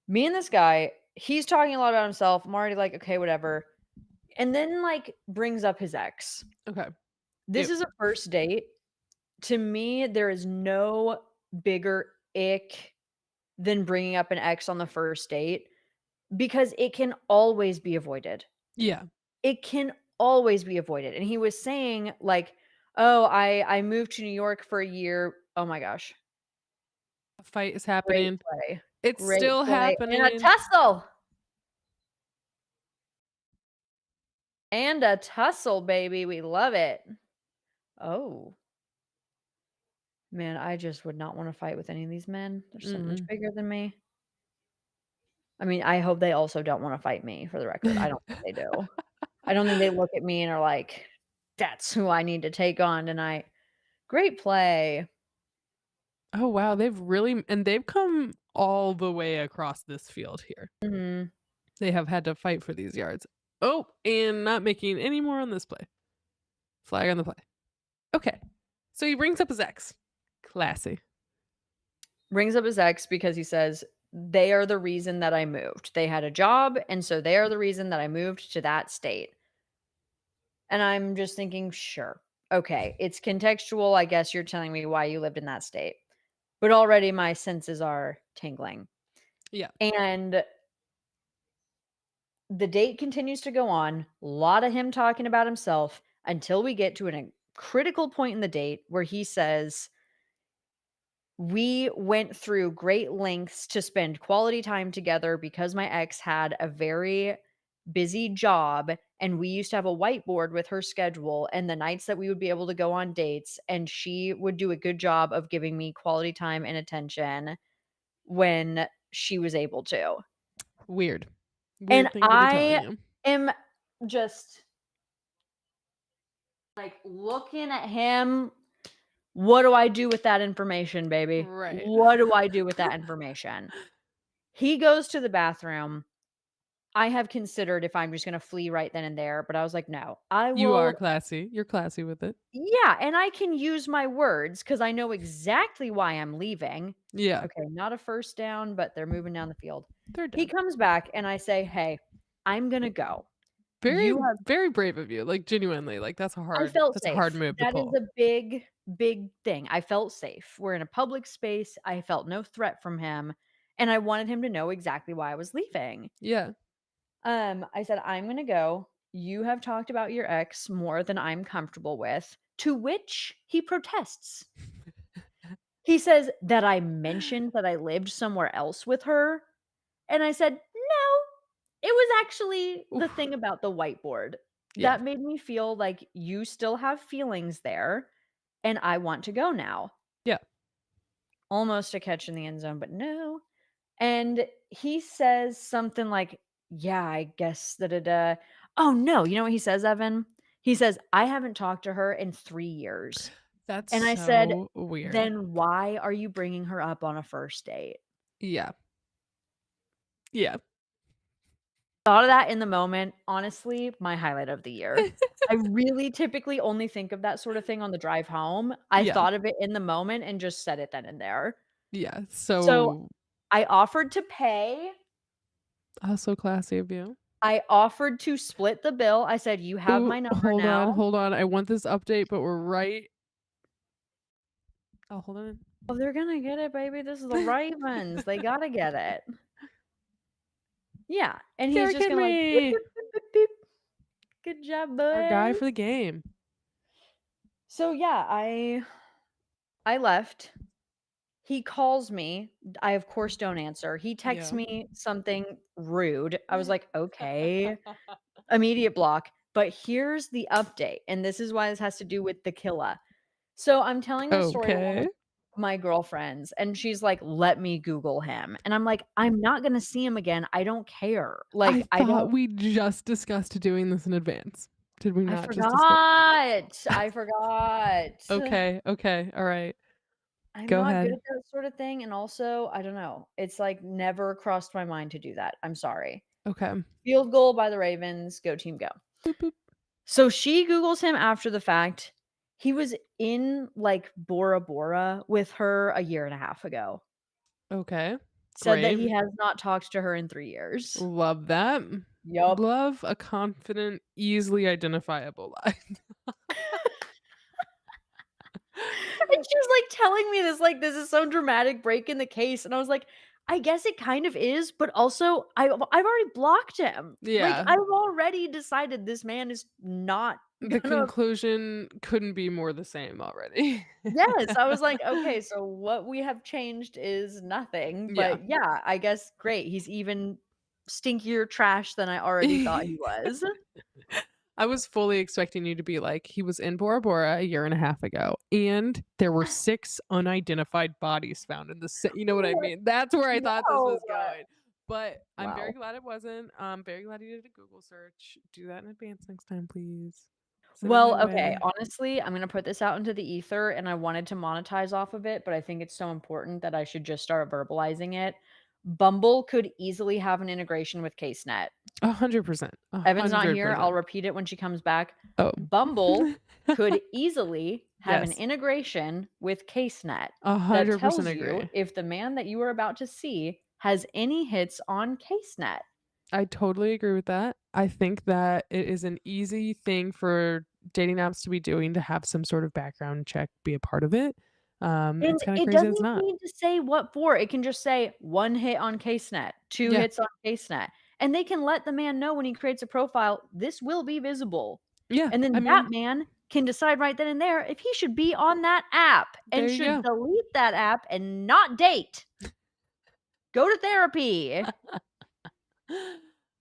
Me and this guy, he's talking a lot about himself. I'm already like, "Okay, whatever." And then, like, brings up his ex. Okay. This Ew. is a first date. To me, there is no bigger ick than bringing up an ex on the first date because it can always be avoided. Yeah. It can always be avoided. And he was saying, like, "Oh, I moved to New York for a year." Oh my gosh. A fight is Great happening. play. It's Great still play. And a happening. tussle. And a tussle, baby. We love it. Oh, man, I just would not wanna fight with any of these men. They're so much Mm-mm. bigger than me. I mean, I hope they also don't wanna fight me, for the record. I don't think they do. I don't think they look at me and are like, "That's who I need to take on tonight." Great play. Oh, wow, they've come all the way across this field here. Mhm. They have had to fight for these yards. Oh, and not making any more on this play. Flag on the play. Okay. So he brings up his ex. Classy. Brings up his ex because he says, "They are the reason that I moved. They had a job, and so they are the reason that I moved to that state." And I'm just thinking, "Sure. Okay, it's contextual. I guess you're telling me why you lived in that state." But already my senses are tingling. Yeah. And the date continues to go on, a lot of him talking about himself until we get to a critical point in the date where he says, "We went through great lengths to spend quality time together because my ex had a very busy job and we used to have a whiteboard with her schedule and the nights that we would be able to go on dates and she would do a good job of giving me quality time and attention when she was able to." Weird. And Weird thing to be telling I you. am just like looking at him. What do I do with that information, baby? Right. What do I do with that information? He goes to the bathroom. I have considered if I'm just gonna flee right then and there, but I was like, "No, I You are will." classy. You're classy with it. Yeah, and I can use my words because I know exactly why I'm leaving. Yeah. Okay, not a first down, but they're moving down the field. They're He done. comes back and I say, "Hey, I'm gonna go. Very, You have." very brave of you, like, genuinely, like, I felt that's a hard safe. move to That is pull. a big, big thing. I felt safe. We're in a public space. I felt no threat from him, and I wanted him to know exactly why I was leaving. Yeah. I said, "I'm gonna go. You have talked about your ex more than I'm comfortable with." To which he protests. He says that I mentioned that I lived somewhere else with her, and I said, "No, it was actually the Oof. thing about the whiteboard. Yeah. That made me feel like you still have feelings there, and I want to go now." Yeah. Almost a catch in the end zone, but no. And he says something like, "Yeah, I guess da da da." Oh, no, you know what he says, Evan? He says, "I haven't talked to her in 3 years." That's And I said, so weird. "Then why are you bringing her up on a first date?" Yeah. Yeah. Thought of that in the moment, honestly, my highlight of the year. I really typically only think of that sort of thing on the drive home. I Yeah. thought of it in the moment and just said it then and there. Yeah. So, So I offered to pay. oh, so classy of you. I offered to split the bill. I said, "You have Ooh, my number now." hold on. I want this update, but we're right oh, hold on. "Oh, they're gonna get it, baby. This is the Ravens. They gotta get it." Yeah, and he's Derrick just gonna like, "Beep, Henry, beep, beep, beep, beep. Good job, our guy boys." for the game. So, yeah, I left. He calls me. I, of course, don't answer. He texts Yeah. me something rude. I was like, "Okay." Immediate block. But here's the update, and this is why this has to do with the killer. So I'm telling this story to one of Okay. my girlfriends, and she's like, "Let me Google him." And I'm like, "I'm not gonna see him again. I don't care." I Like, I thought don't. we just discussed doing this in advance. Did we I not just discuss? forgot. I forgot. Okay, okay, alright. I'm Go not good ahead. at that sort of thing, and also, I don't know. It's, like, never crossed my mind to do that. I'm sorry. Okay. Field goal by the Ravens. Go team, go. Boop, boop. So she Googles him after the fact. He was in, like, Bora Bora with her a year and a half ago. Okay. Said that Great. he has not talked to her in 3 years. Love that. Yup. Love a confident, easily identifiable lie. And she was, like, telling me this, like, "This is some dramatic break in the case," and I was like, "I guess it kind of is, but also I've already blocked him. Like, Yeah. I've already decided this man is not The gonna." conclusion couldn't be more the same already. Yes, I was like, "Okay, so what we have changed is nothing," Yeah. but yeah, I guess great, he's even stinkier trash than I already thought he was. I was fully expecting you to be like, "He was in Bora Bora a year and a half ago, and there were 6 unidentified bodies found in the sa" you know what I Oh, mean? That's where I thought this no. was going. But I'm very Wow. glad it wasn't. I'm very glad you did a Google search. Do that in advance next time, please. Send it my Well, okay, way. honestly, I'm gonna put this out into the ether, and I wanted to monetize off of it, but I think it's so important that I should just start verbalizing it. Bumble could easily have an integration with CaseNet. 100%. Evan's not here, 100%. I'll repeat it when she comes back. Oh. Bumble could easily have an Yes. integration with CaseNet that 100% tells you agree. if the man that you are about to see has any hits on CaseNet. I totally agree with that. I think that it is an easy thing for dating apps to be doing to have some sort of background check be a part of it. And It's kinda it crazy doesn't it's even not. need to say what for, it can just say 1 hit on CaseNet, 2 Yeah. hits on CaseNet, and they can let the man know when he creates a profile, this will be visible. Yeah. And I then that mean, man can decide right then and there if he should be on that app there and you should go. delete that app and not date. Go to therapy.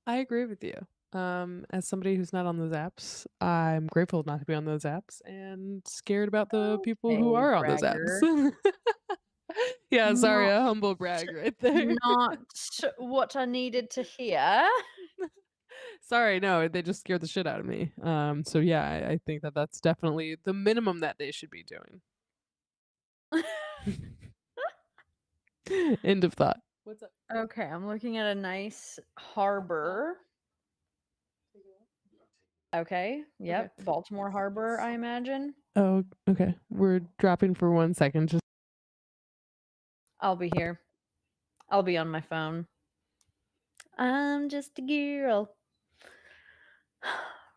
I agree with you. As somebody who's not on those apps, I'm grateful not to be on those apps and scared about the people who Okay, are on those apps. bragger. Yeah, sorry, Not a humble brag right there. not what I needed to hear. Sorry, no, they just scared the shit out of me. So yeah, I think that that's definitely the minimum that they should be doing. End of thought. What's up? Okay, I'm looking at a nice Huh? harbor. Okay, Okay. yep, Baltimore Harbor, I imagine. Oh, okay. We're dropping for 1 second. Just I'll be here. I'll be on my phone. I'm just a girl.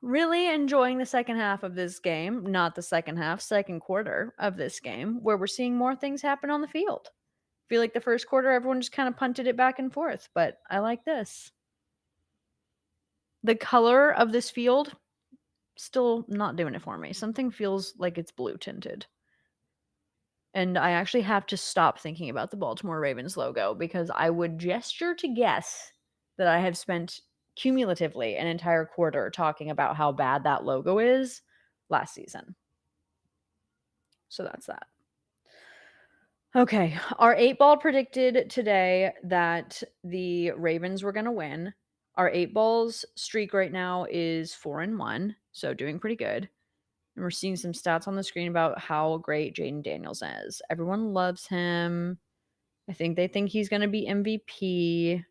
Really enjoying the second half of this game, not the second half, second quarter of this game, where we're seeing more things happen on the field. Feel like the first quarter, everyone just kind of punted it back and forth, but I like this. The color of this field, still not doing it for me. Something feels like it's blue tinted. And I actually have to stop thinking about the Baltimore Ravens logo because I would gesture to guess that I have spent cumulatively an entire quarter talking about how bad that logo is last season. So that's that. Okay, our 8 ball predicted today that the Ravens were going to win. Our 8 balls streak right now is 4-1, so doing pretty good. And we're seeing some stats on the screen about how great Jaden Daniels is. Everyone loves him. I think they think he's going to be MVP.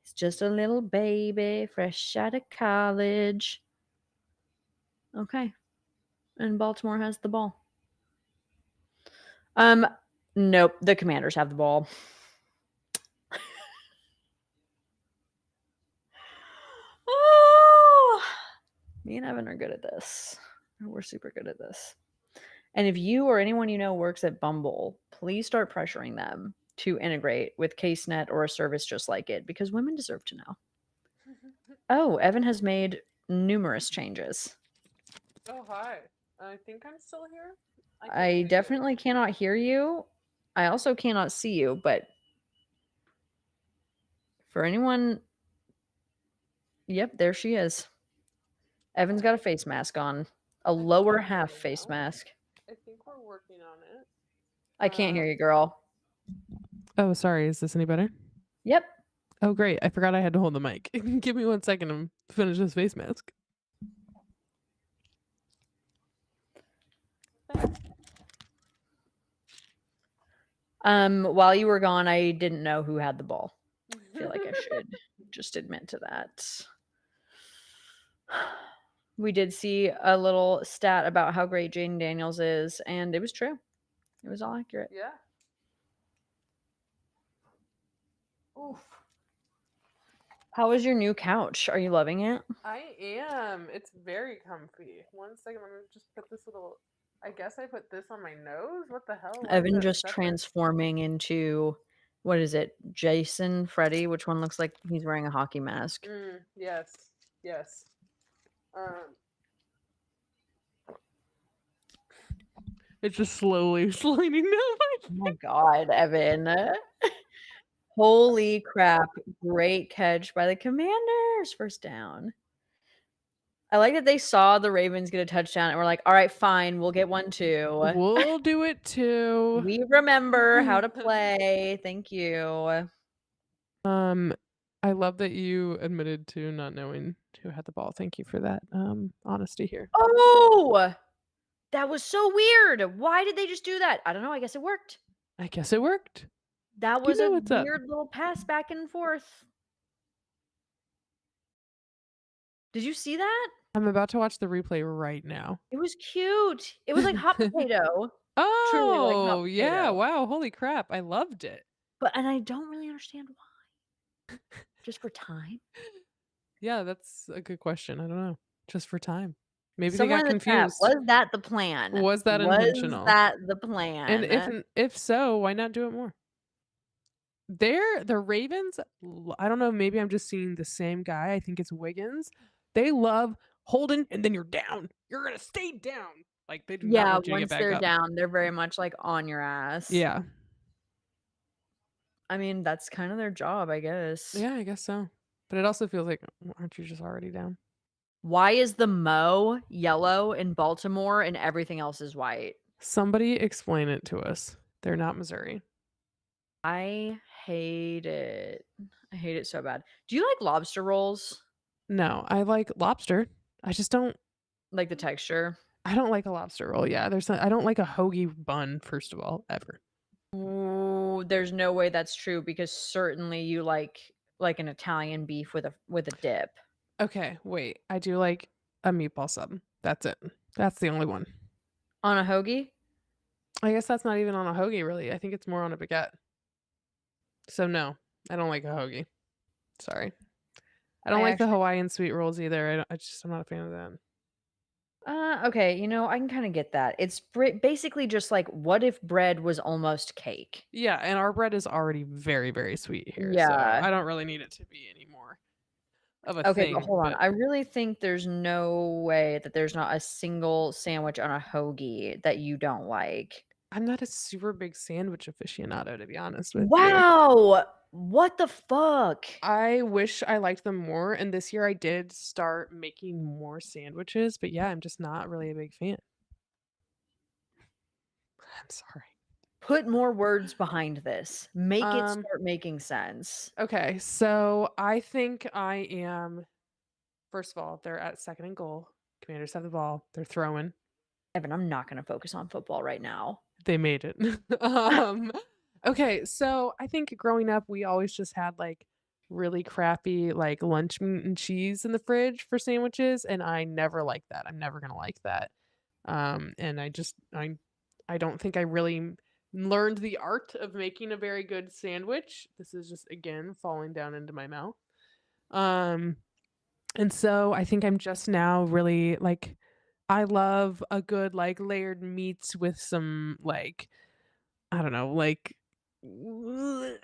He's just a little baby, fresh out of college. Okay. And Baltimore has the ball. Nope, the Commanders have the ball. Oh, me and Evan are good at this. We're super good at this. And if you or anyone you know works at Bumble, please start pressuring them to integrate with CaseNet or a service just like it because women deserve to know. Oh, Evan has made numerous changes. Oh, hi. I think I'm still here. I can't I see you. definitely cannot hear you. I also cannot see you, but for anyone, yep, there she is. Evan's got a face mask on, a I think lower I'm half good face now. mask. I think we're working on it. I can't hear you, girl. Oh, sorry. Is this any better? Yep. Oh, great. I forgot I had to hold the mic. Give me 1 second to finish this face mask. While you were gone, I didn't know who had the ball. I feel like I should just admit to that. We did see a little stat about how great Jaden Daniels is, and it was true. It was all accurate. Yeah. Oof. How is your new couch? Are you loving it? I am. It's very comfy. 1 second. Let me just put this little. I guess I put this on my nose. What the hell? Why is Evan that just separate? transforming into what is it? Jason, Freddy, which one looks like he's wearing a hockey mask? Yes. Yes. Um, it's just slowly sliding down my. Oh my god, Evan. Holy crap. Great catch by the Commanders. First down. I like that they saw the Ravens get a touchdown and were like, all right, fine, we'll get one too. We'll do it too. We remember how to play. Thank you. um, I love that you admitted to not knowing who had the ball. Thank you for that honesty here. Oh, that was so weird. Why did they just do that? I don't know. I guess it worked. I guess it worked. That You was know a what's up. weird little pass back and forth. Did you see that? I'm about to watch the replay right now. It was cute. It was like hot potato. Truly like hot Oh, yeah. potato. Wow. Holy crap. I loved it. And I don't really understand why. Just for time? Yeah, that's a good question. I don't know. Just for time. Maybe they Someone got in the chat, confused. was that the plan? Was that Was intentional? that the And if plan? if so, why not do it more? The Ravens, I don't know, maybe I'm just seeing the same guy. I think it's Wiggins. They love holding and then you're down. You're gonna stay down. Like they do not Yeah, want you to get once back they're up. down, they're very much, like, on your ass. Yeah. I mean, that's kind of their job, I guess. Yeah, I guess so. But it also feels like, aren't you just already down? Why is the Mo yellow in Baltimore and everything else is white? Somebody explain it to us. They're not Missouri. I hate it. I hate it so bad. Do you like lobster rolls? No, I like lobster. I just don't. Like the texture? I don't like a lobster roll. Yeah, I don't like a hoagie bun. First of all, ever. Ooh, there's no way that's true because certainly you like an Italian beef with a dip. Okay, wait. I do like a meatball sub. That's it. That's the only one. On a hoagie? I guess that's not even on a hoagie, really. I think it's more on a baguette. So no, I don't like a hoagie. Sorry. I don't I like the actually Hawaiian sweet rolls either. I'm not a fan of that. okay, I can kinda get that. It's basically just like, what if bread was almost cake? Yeah, and our bread is already very, very sweet here, so Yeah. I don't really need it to be any more of a Okay, but thing, hold on. but I really think there's no way that there's not a single sandwich on a hoagie that you don't like. I'm not a super big sandwich aficionado, to be honest with you. Wow! What the fuck? I wish I liked them more, and this year I did start making more sandwiches, but yeah, I'm just not really a big fan. I'm sorry. Put more words behind this. Make it Um, start making sense. okay, so I think I am first of all, they're at 2nd and goal. Commanders have the ball. They're throwing. Evan, I'm not gonna focus on football right now. They made it. Um, okay, so I think growing up, we always just had, like, really crappy, like, lunch meat and cheese in the fridge for sandwiches, and I never liked that. I'm never gonna like that. And I don't think I really learned the art of making a very good sandwich. This is just, again, falling down into my mouth. Um, and so I think I'm just now really, like I love a good, like, layered meats with some, like, I don't know, like, I'm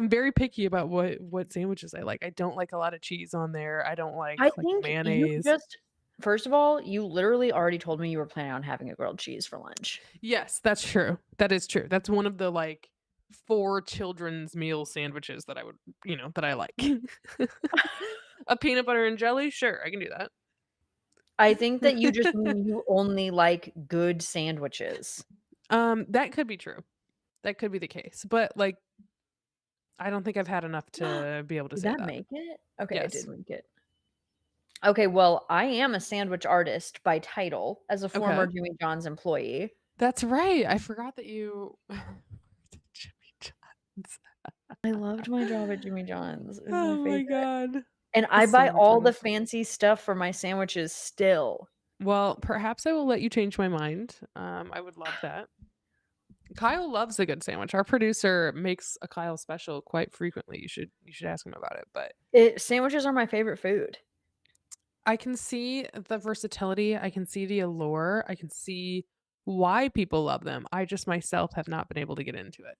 very picky about what sandwiches I like. I don't like a lot of cheese on there. I don't I like think you mayonnaise. just first of all, you literally already told me you were planning on having a grilled cheese for lunch. Yes, that's true. That is true. That's one of the, like, 4 children's meal sandwiches that I would that I like. A peanut butter and jelly? Sure, I can do that. I think that you just mean you only like good sandwiches. That could be true. That could be the case, but, like, I don't think I've had enough to be able to Did say that that. make it? Okay, it did Yes. make it. Okay, well, I am a sandwich artist by title as a former Okay. Jimmy John's employee. That's right, I forgot that you worked at Jimmy John's. I loved my job at Jimmy John's. It was my Oh my favorite. god. And A I buy sandwich all the artist. fancy stuff for my sandwiches still. Well, perhaps I will let you change my mind. I would love that. Kyle loves a good sandwich. Our producer makes a Kyle special quite frequently. You should ask him about it, but Sandwiches are my favorite food. I can see the versatility, I can see the allure, I can see why people love them. I just myself have not been able to get into it.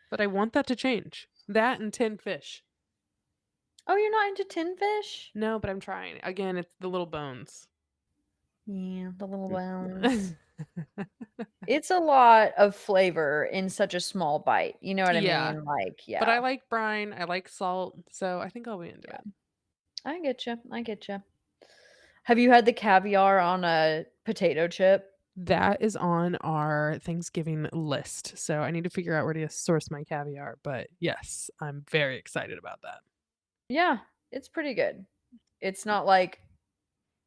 But I want that to change. That and tin fish. Oh, you're not into tin fish? No, but I'm trying. Again, it's the little bones. Yeah, the little Mm. bones. It's a lot of flavor in such a small bite, you know what I Yeah, mean? Like, but I yeah, like brine, I like salt, so I think I'll be into yeah. it. I get you. I get you. Have you had the caviar on a potato chip? That is on our Thanksgiving list, so I need to figure out where to source my caviar, but yes, I'm very excited about that. Yeah, it's pretty good. It's not, like,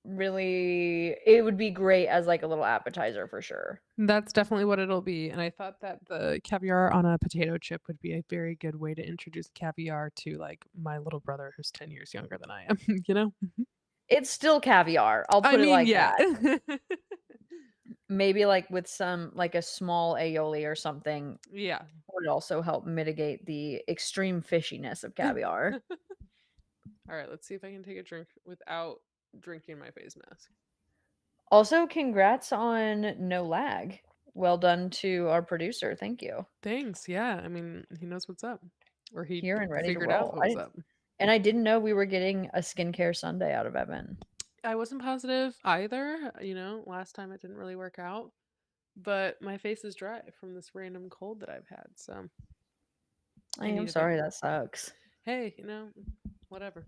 really it would be great as, like, a little appetizer for sure. That's definitely what it'll be, and I thought that the caviar on a potato chip would be a very good way to introduce caviar to, like, my little brother who's 10 years younger than I am, you know? It's still caviar, I'll I put it mean, like yeah. that. Maybe, like, with some like, a small aioli or something Yeah. would also help mitigate the extreme fishiness of caviar. Alright, let's see if I can take a drink without drinking my face mask. Also, congrats on no lag. Well done to our producer, thank you. Thanks, yeah, I mean, he knows what's up, or he Here and ready to figured out roll. what was up. I didn't know we were getting a skincare Sunday out of Evan. I wasn't positive either, last time it didn't really work out, but my face is dry from this random cold that I've had, so I I am needed it. sorry, that sucks. Hey, whatever.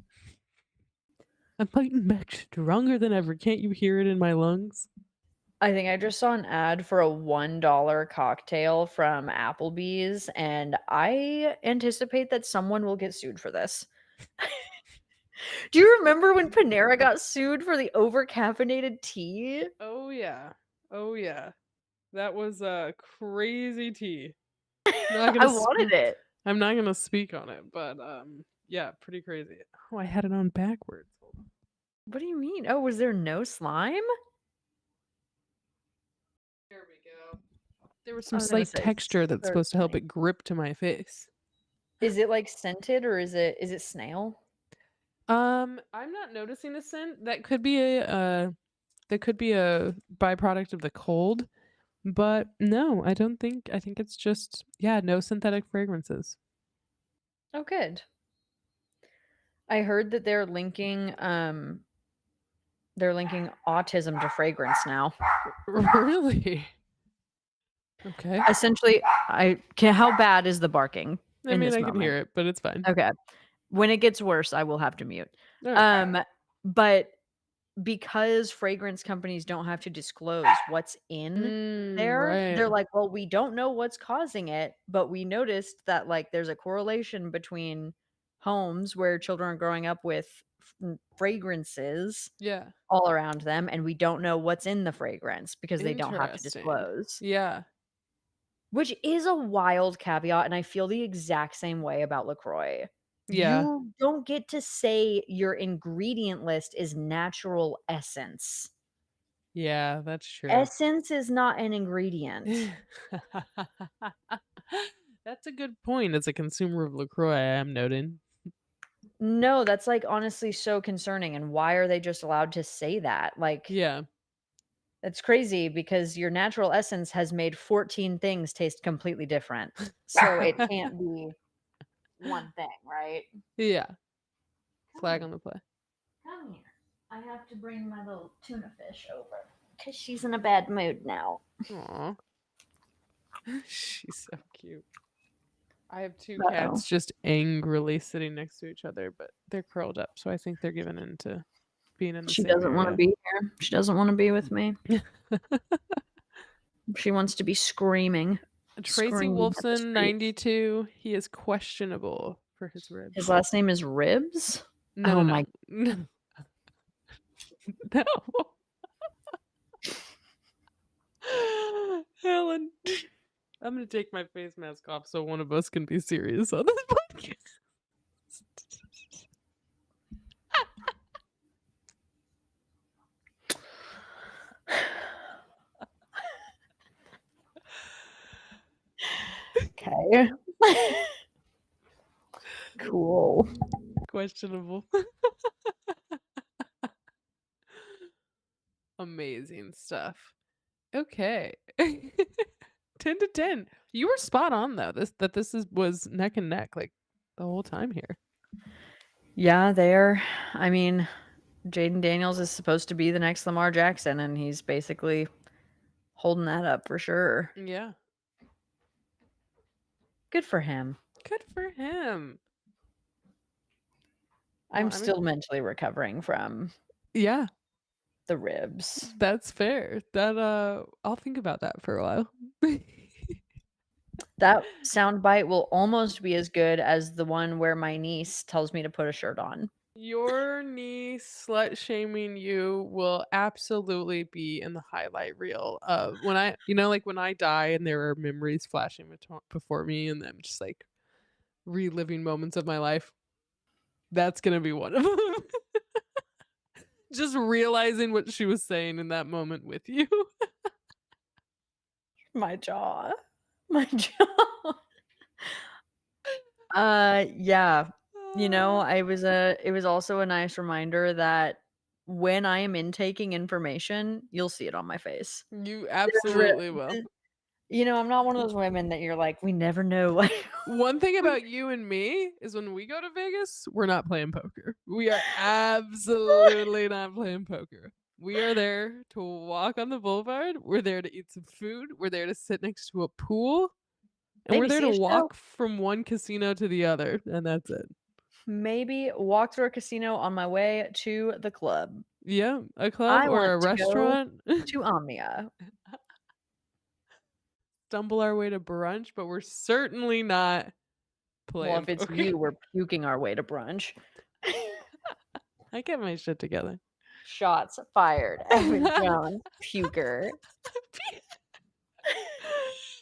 I'm fighting back stronger than ever. Can't you hear it in my lungs? I think I just saw an ad for a $1 cocktail from Applebee's, and I anticipate that someone will get sued for this. Do you remember when Panera got sued for the over-caffeinated tea? Oh yeah. Oh yeah. That was a crazy tea. Not I gonna wanted speak it. I'm not gonna speak on it, but, yeah, pretty crazy. Oh, I had it on backwards. Hold on. What do you mean? Oh, was there no slime? There we go. There was some I was gonna slight say, texture that's supposed to help certainly. it grip to my face. Is it, like, scented or is it snail? I'm not noticing a scent. That could be a byproduct of the cold, but no, I think it's just yeah, no synthetic fragrances. Oh, good. I heard that they're linking autism to fragrance now. Really? Okay. Essentially, I can how bad is the barking I in mean, this I can moment? hear it, but it's fine. Okay. When it gets worse, I will have to mute. Alright. Um, but because fragrance companies don't have to disclose what's in there, they're Right. like, "Well, we don't know what's causing it, but we noticed that, like, there's a correlation between homes where children are growing up with fragrances Yeah. all around them, and we don't know what's in the fragrance because they don't have to Interesting. disclose." Yeah. Which is a wild caveat, and I feel the exact same way about LaCroix. Yeah. You don't get to say your ingredient list is natural essence. Yeah, that's true. Essence is not an ingredient. That's a good point as a consumer of LaCroix, I am noting. No, that's, like, honestly so concerning, and why are they just allowed to say that? Like, Yeah. that's crazy because your natural essence has made 14 things taste completely different. So it can't be one thing, right? Yeah. Come Flag here. on the play. Come here. I have to bring my little tuna fish over because she's in a bad mood now. Aw. She's so cute. I have 2 Uh-oh. cats just angrily sitting next to each other, but they're curled up, so I think they're giving in to being in the She same doesn't wanna area. be here. She doesn't wanna be with me. She wants to be screaming. Tracy Screaming at the Wolfson, streets. 92, he is questionable for his His ribs. last name is Ribs? No, Oh no, my no. No. Helen. I'm gonna take my face mask off so one of us can be serious on this podcast. Okay. Cool. Questionable. Amazing stuff. Okay. 10 to 10. You were spot on though. This was neck and neck like the whole time here. Yeah, I mean, Jaden Daniels is supposed to be the next Lamar Jackson, and he's basically holding that up for sure. Yeah. Good for him. Good for him. Well, I'm still mentally recovering from yeah, the ribs. that's fair. I'll think about that for a while. That soundbite will almost be as good as the one where my niece tells me to put a shirt on. Your niece slut shaming you will absolutely be in the highlight reel of when like when I die and there are memories flashing before me and I'm just like reliving moments of my life. That's gonna be one of them. Just realizing what she was saying in that moment with you. My jaw. My jaw. Yeah. Uh, It was also a nice reminder that when I am intaking information, you'll see it on my face. you There's re absolutely will. I'm not one of those women that you're like, "We never know what." One thing about you and me is when we go to Vegas, we're not playing poker. We are absolutely not playing poker. We are there to walk on the boulevard. We're there to eat some food. We're there to sit next to a pool. And we're Maybe there see to a show. walk from one casino to the other. And that's it. Maybe walk through a casino on my way to the club. Yeah. A club I or want a to go restaurant. to Omnia. Stumble our way to brunch, but we're certainly not Well, playing if it's poker. you, we're puking our way to brunch. I get my shit together. Shots fired. Evan Jones, puker.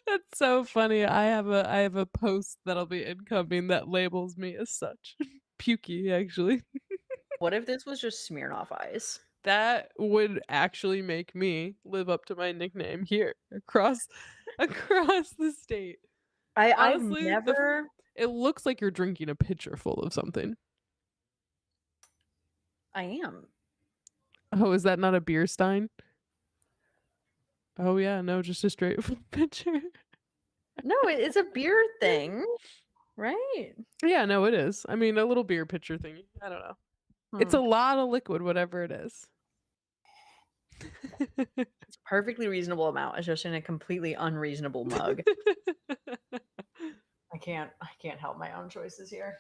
That's so funny. I have a post that'll be incoming that labels me as such. Pukey, actually. What if this was just Smirnoff Ice? That would actually make me live up to my nickname here across the state. I've Honestly, never it looks like you're drinking a pitcher full of something. I am. Oh, is that not a beer stein? Oh yeah, no, just a straight pitcher. No, it's a beer thing, right? Yeah, no, it is. I mean, a little beer pitcher thing. I don't know. It's Hmm. a lot of liquid, whatever it is. It's a perfectly reasonable amount. It's just in a completely unreasonable mug. I can't help my own choices here.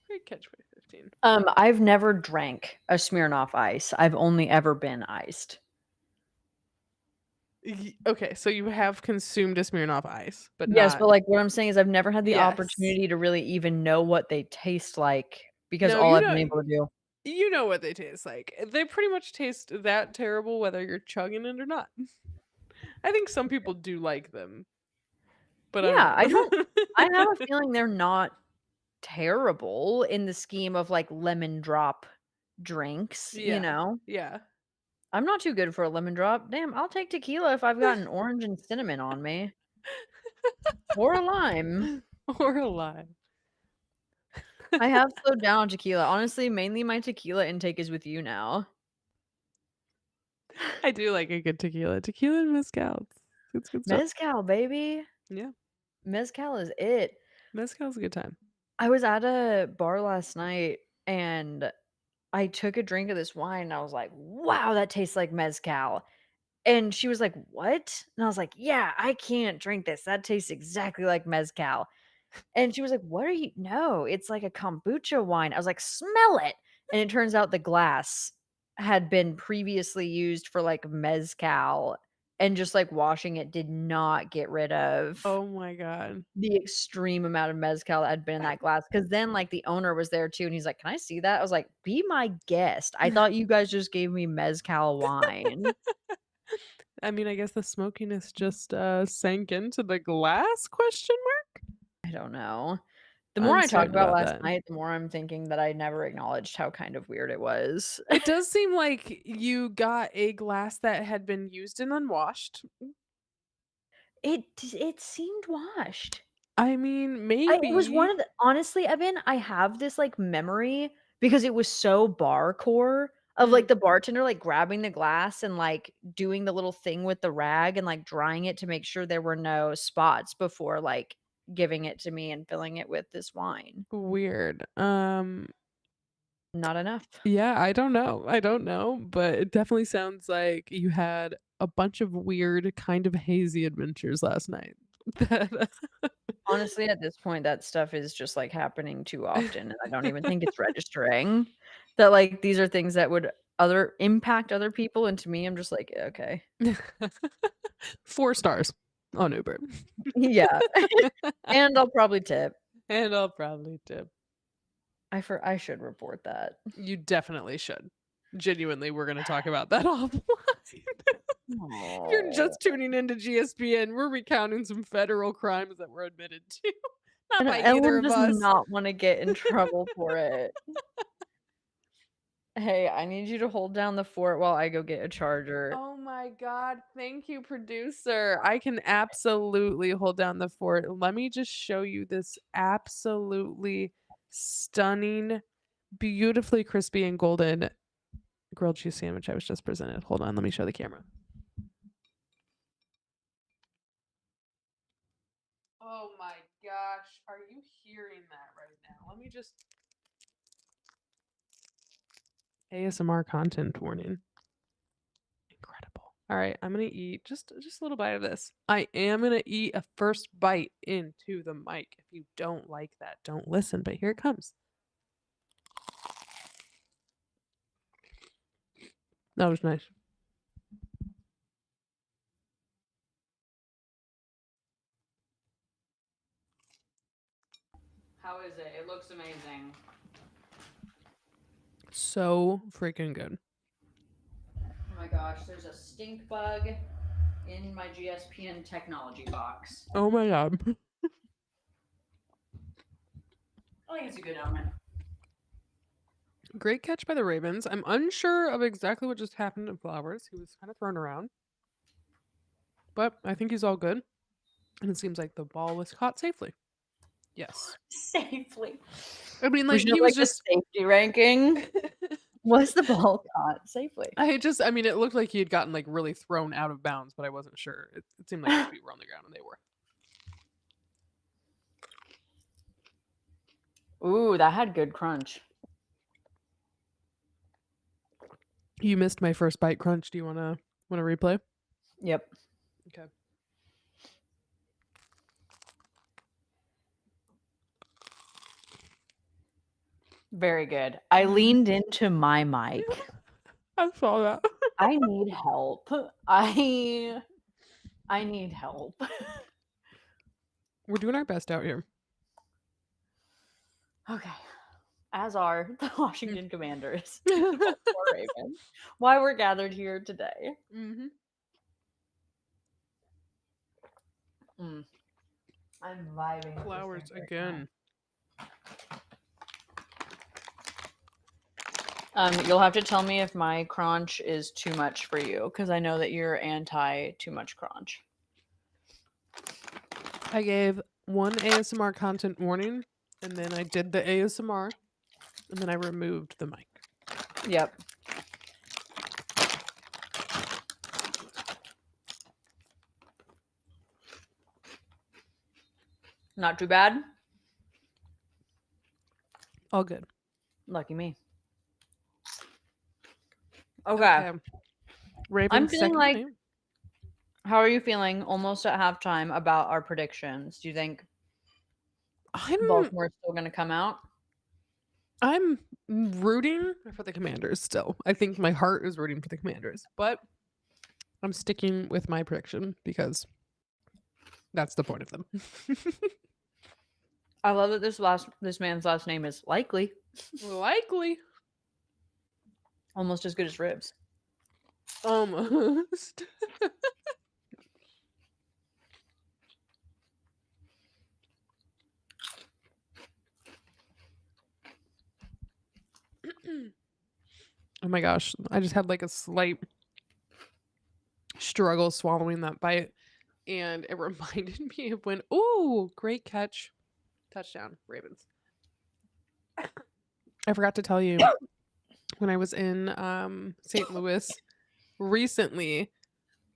Great catch by 15. I've never drank a Smirnoff Ice. I've only ever been iced. Okay, so you have consumed a Smirnoff Ice, but Yes, not. but, like, what I'm saying is I've never had the Yes. opportunity to really even know what they taste like because No, all I've been able to do. you know what they taste like. They pretty much taste that terrible whether you're chugging it or not. I think some people do like them, but I Yeah, don't know. I have a feeling they're not terrible in the scheme of, like, lemon drop drinks, you Yeah. know? Yeah. I'm not too good for a lemon drop. Damn, I'll take tequila if I've got an orange and cinnamon on me, or a lime. Or a lime. I have slowed down on tequila. Honestly, mainly my tequila intake is with you now. I do like a good tequila. Tequila and mezcal. It's good stuff. Mezcal, baby. Yeah. Mezcal is it. Mezcal's a good time. I was at a bar last night and I took a drink of this wine and I was like, "Wow, that tastes like mezcal." And she was like, "What?" And I was like, "Yeah, I can't drink this. That tastes exactly like mezcal." And she was like, "What are you?" "No, it's like a kombucha wine." I was like, "Smell it." And it turns out the glass had been previously used for like mezcal and just like washing it did not get rid of Oh my god. the extreme amount of mezcal that had been in that glass, because then, like, the owner was there too, and he's like, "Can I see that?" I was like, "Be my guest. I thought you guys just gave me mezcal wine." I mean, I guess the smokiness just, sank into the glass, question mark? I don't know. The more I talk Uncertain about about last that. night, the more I'm thinking that I never acknowledged how kind of weird it was. It does seem like you got a glass that had been used and unwashed. It seemed washed. I mean, It was one maybe. of the honestly, Evan, I have this, like, memory because it was so bar core of, like, Mm, the bartender, like, grabbing the glass and, like, doing the little thing with the rag and, like, drying it to make sure there were no spots before, like, giving it to me and filling it with this wine. weird. Not enough. Yeah, I don't know, but it definitely sounds like you had a bunch of weird, kind of hazy adventures last night. That Honestly, at this point, that stuff is just, like, happening too often, and I don't even think it's registering that, like, these are things that would other impact other people, and to me, I'm just like, "Okay." 4 stars on Uber. Yeah, and I'll probably tip. And I'll probably tip. I should report that. You definitely should. Genuinely, we're gonna talk about that offline. If you're Oh, just tuning into GSPN, we're recounting some federal crimes that were admitted to, not and by either Ellen of does us. not wanna get in trouble for it. "Hey, I need you to hold down the fort while I go get a charger." Oh my god, thank you, producer. I can absolutely hold down the fort. Let me just show you this absolutely stunning, beautifully crispy and golden grilled cheese sandwich I was just presented. Hold on, let me show the camera. Oh my gosh, are you hearing that right now? Let me just ASMR content warning. Incredible. All right, I'm gonna eat just a little bite of this. I am gonna eat a first bite into the mic. If you don't like that, don't listen. But here it comes. That was nice. How is it? It looks amazing. So freaking good. Oh my gosh, there's a stink bug in my GSPN technology box. Oh my god. I think it's a good element. Great catch by the Ravens. I'm unsure of exactly what just happened to Flowers. He was kind of thrown around. But I think he's all good. And it seems like the ball was caught safely. Yes. Safely. I mean, We like, should have he was like a just. safety ranking. Was the ball caught safely? I mean, it looked like he had gotten, like, really thrown out of bounds, but I wasn't sure. It seemed like his feet were on the ground, and they were. Ooh, that had good crunch. You missed my first bite crunch. Do you want to replay? Yep. Okay. Very good. I leaned into my mic. I saw that. I need help. I need help. We're doing our best out here. Okay. As are the Washington Commanders. Baltimore Ravens. Why we're gathered here today. Mm-hmm. I'm vibing. with this Flowers drink right again. now. You'll have to tell me if my crunch is too much for you, because I know that you're anti too much crunch. I gave one ASMR content warning, and then I did the ASMR, and then I removed the mic. Yep. Not too bad. All good. Lucky me. Okay. Ravens I'm feeling second like. game. How are you feeling almost at halftime about our predictions? Do you think Baltimore's still going to come out? I'm rooting for the Commanders still. I think my heart is rooting for the Commanders, but I'm sticking with my prediction because that's the point of them. I love that this man's last name is Likely. Likely. Almost as good as Ribs. Almost. Oh my gosh. I just had like a slight struggle swallowing that bite. And it reminded me of when, ooh, great catch. Touchdown, Ravens. I forgot to tell you when I was in St. Louis recently,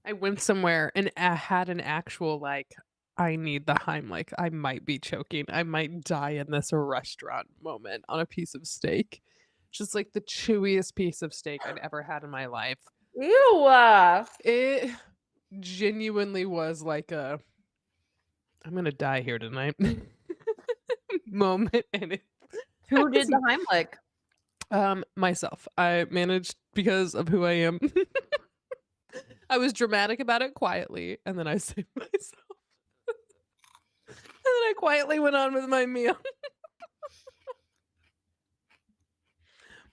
I went somewhere and had an actual like, I need the Heimlich. I might be choking. I might die in this restaurant moment on a piece of steak. Just like the chewiest piece of steak I'd ever had in my life. Ew! It genuinely was like a I'm gonna die here tonight moment, and it Who did the Heimlich? Myself. I managed because of who I am. I was dramatic about it quietly, and then I saved myself. And then I quietly went on with my meal.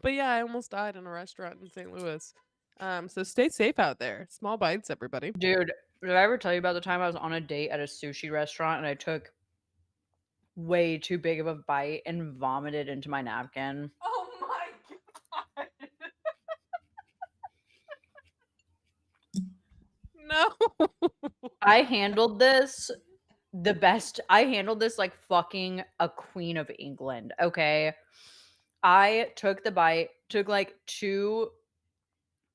But yeah, I almost died in a restaurant in St. Louis. So stay safe out there. Small bites, everybody. Dude, did I ever tell you about the time I was on a date at a sushi restaurant and I took way too big of a bite and vomited into my napkin? Oh my god. No. I handled this the best. I handled this like fucking a queen of England, okay? I took the bite, took like 2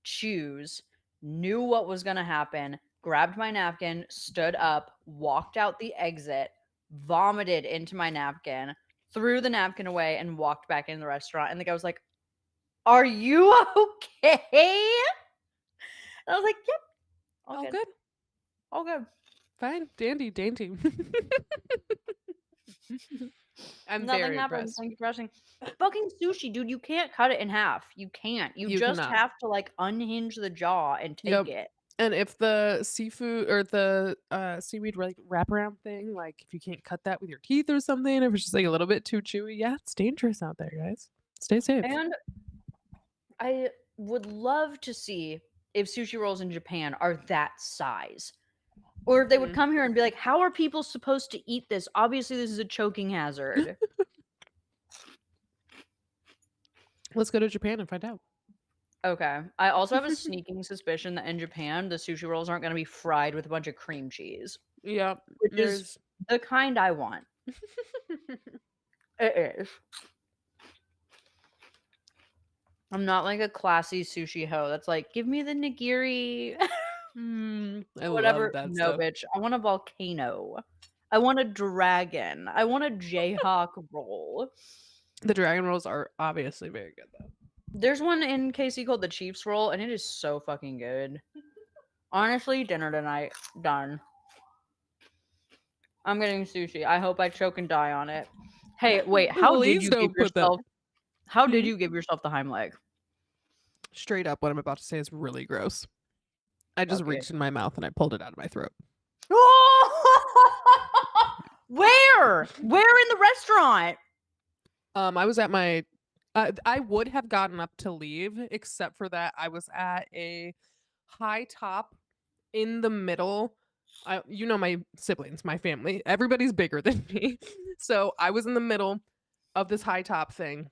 chews, knew what was going to happen, grabbed my napkin, stood up, walked out the exit, vomited into my napkin, threw the napkin away, and walked back in the restaurant. And the guy was like, "Are you okay?" And I was like, "Yep, all good. All good. Fine, dandy, dainty." I'm Nothing very happened. impressed. Thank you for asking. Fucking sushi, dude. You can't cut it in half. You can't. You just cannot. have to like unhinge the jaw and take it. And if the seafood or the seaweed like wraparound thing, like if you can't cut that with your teeth or something, if it's just like a little bit too chewy, yeah, it's dangerous out there, guys. Stay safe. And I would love to see if sushi rolls in Japan are that size. Or if they would Mhm. come here and be like, "How are people supposed to eat this? Obviously, this is a choking hazard." Let's go to Japan and find out. Okay. I also have a sneaking suspicion that in Japan, the sushi rolls aren't gonna be fried with a bunch of cream cheese, Yep, which is there's the kind I want. It is. I'm not like a classy sushi hoe that's like, "Give me the nigiri." I love Whatever. that No, stuff. bitch. I want a volcano. I want a dragon. I want a Jayhawk roll. The dragon rolls are obviously very good, though. There's one in KC called the Chiefs roll, and it is so fucking good. Honestly, dinner tonight. Done. I'm getting sushi. I hope I choke and die on it. Hey, wait, Please don't put that how did Mhm. you give yourself the Heimlich? Straight up, what I'm about to say is really gross. I just Fuck it. reached in my mouth and I pulled it out of my throat. Where? Where in the restaurant? I was at my I would have gotten up to leave, except for that I was at a high top in the middle. You know my siblings, my family. Everybody's bigger than me. So I was in the middle of this high top thing.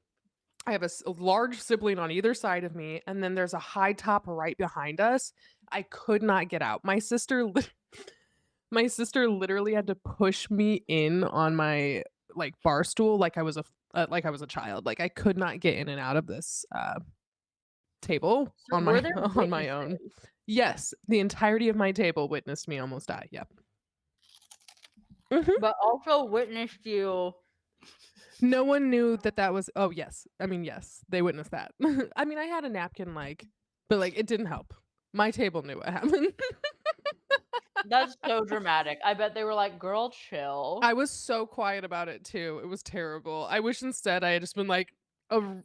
I have a large sibling on either side of me, and then there's a high top right behind us. I could not get out. My sister literally had to push me in on my, like, bar stool like I was a child. Like, I could not get in and out of this, table So on were my there on my own. witnesses? Yes, the entirety of my table witnessed me almost die, yep. Mhm. But also witnessed you. No one knew that that was oh, yes. I mean, yes, they witnessed that. I mean, I had a napkin, like but, like, it didn't help. My table knew what happened. That's so dramatic. I bet they were like, "Girl, chill." I was so quiet about it too. It was terrible. I wish instead I had just been like,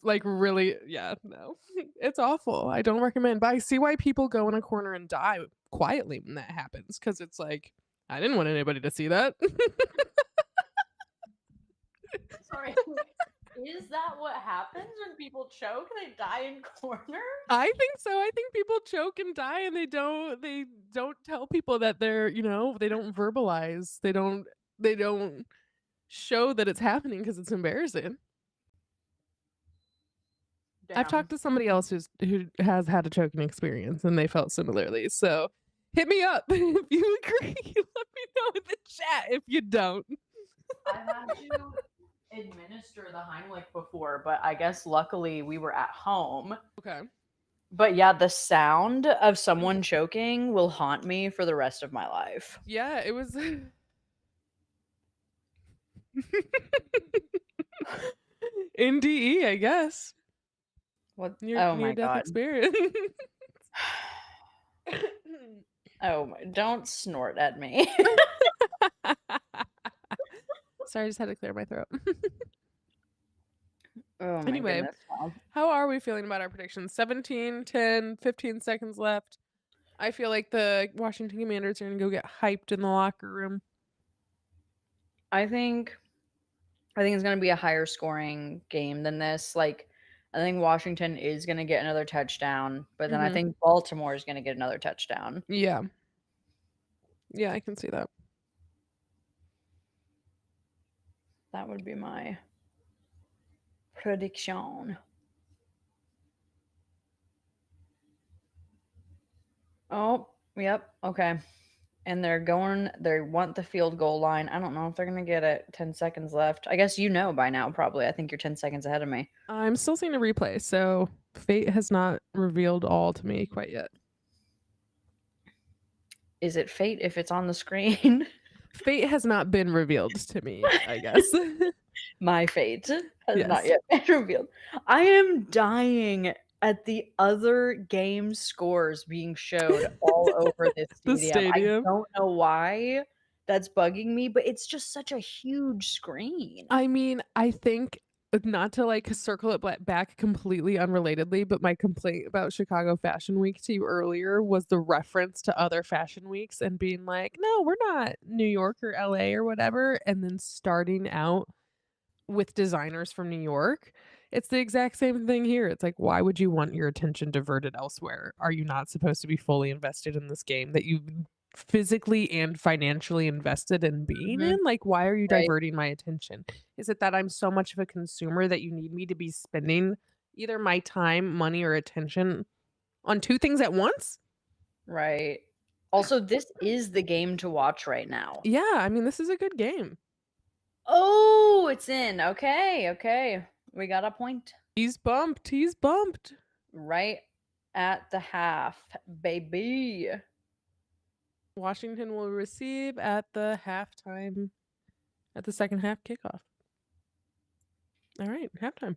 like really, yeah, no, it's awful. I don't recommend. But I see why people go in a corner and die quietly when that happens because it's like I didn't want anybody to see that. Sorry, is that what happens when people choke? They die in corners? I think so. I think people choke and die, and they don't tell people that they don't verbalize. They don't show that it's happening because it's embarrassing. I've Damn. talked to somebody else who has had a choking experience, and they felt similarly, so hit me up if you agree. Let me know in the chat if you don't. I've had to administer the Heimlich before, but I guess luckily we were at home. Okay. But yeah, the sound of someone choking will haunt me for the rest of my life. Yeah, it was NDE, I guess. What? Near Oh near my death god. experience. Oh, don't snort at me. Sorry, I just had to clear my throat. Oh my Anyway, goodness. Wow. how are we feeling about our predictions? 17, 10, 15 seconds left. I feel like the Washington Commanders are gonna go get hyped in the locker room. I think I think it's gonna be a higher scoring game than this. Like, I think Washington is gonna get another touchdown, but then I Mhm. think Baltimore is gonna get another touchdown. Yeah. Yeah, I can see that. That would be my prediction. Oh, yep. Okay. And they want the field goal line. I don't know if they're gonna get it. 10 seconds left. I guess you know by now, probably. I think you're 10 seconds ahead of me. I'm still seeing a replay, so fate has not revealed all to me quite yet. Is it fate if it's on the screen? Fate has not been revealed to me yet, I guess. My fate has not Yes. yet been revealed. I am dying at the other game scores being showed all over this The stadium. I stadium. don't know why that's bugging me, but it's just such a huge screen. I mean, I think not to, like, circle it back completely unrelatedly, but my complaint about Chicago Fashion Week to you earlier was the reference to other fashion weeks and being like, "No, we're not New York or LA or whatever," and then starting out with designers from New York. It's the exact same thing here. It's like, why would you want your attention diverted elsewhere? Are you not supposed to be fully invested in this game that you've physically and financially invested in being Mhm. in? Like, why are you Right, diverting my attention? Is it that I'm so much of a consumer that you need me to be spending either my time, money, or attention on 2 things at once? right. Also, this is the game to watch right now. Yeah, I mean, this is a good game. Oh, it's in. Okay, okay. We got a point He's bumped, he's bumped. right at the half, baby. Washington will receive at the halftime at the second half kickoff. All right, halftime.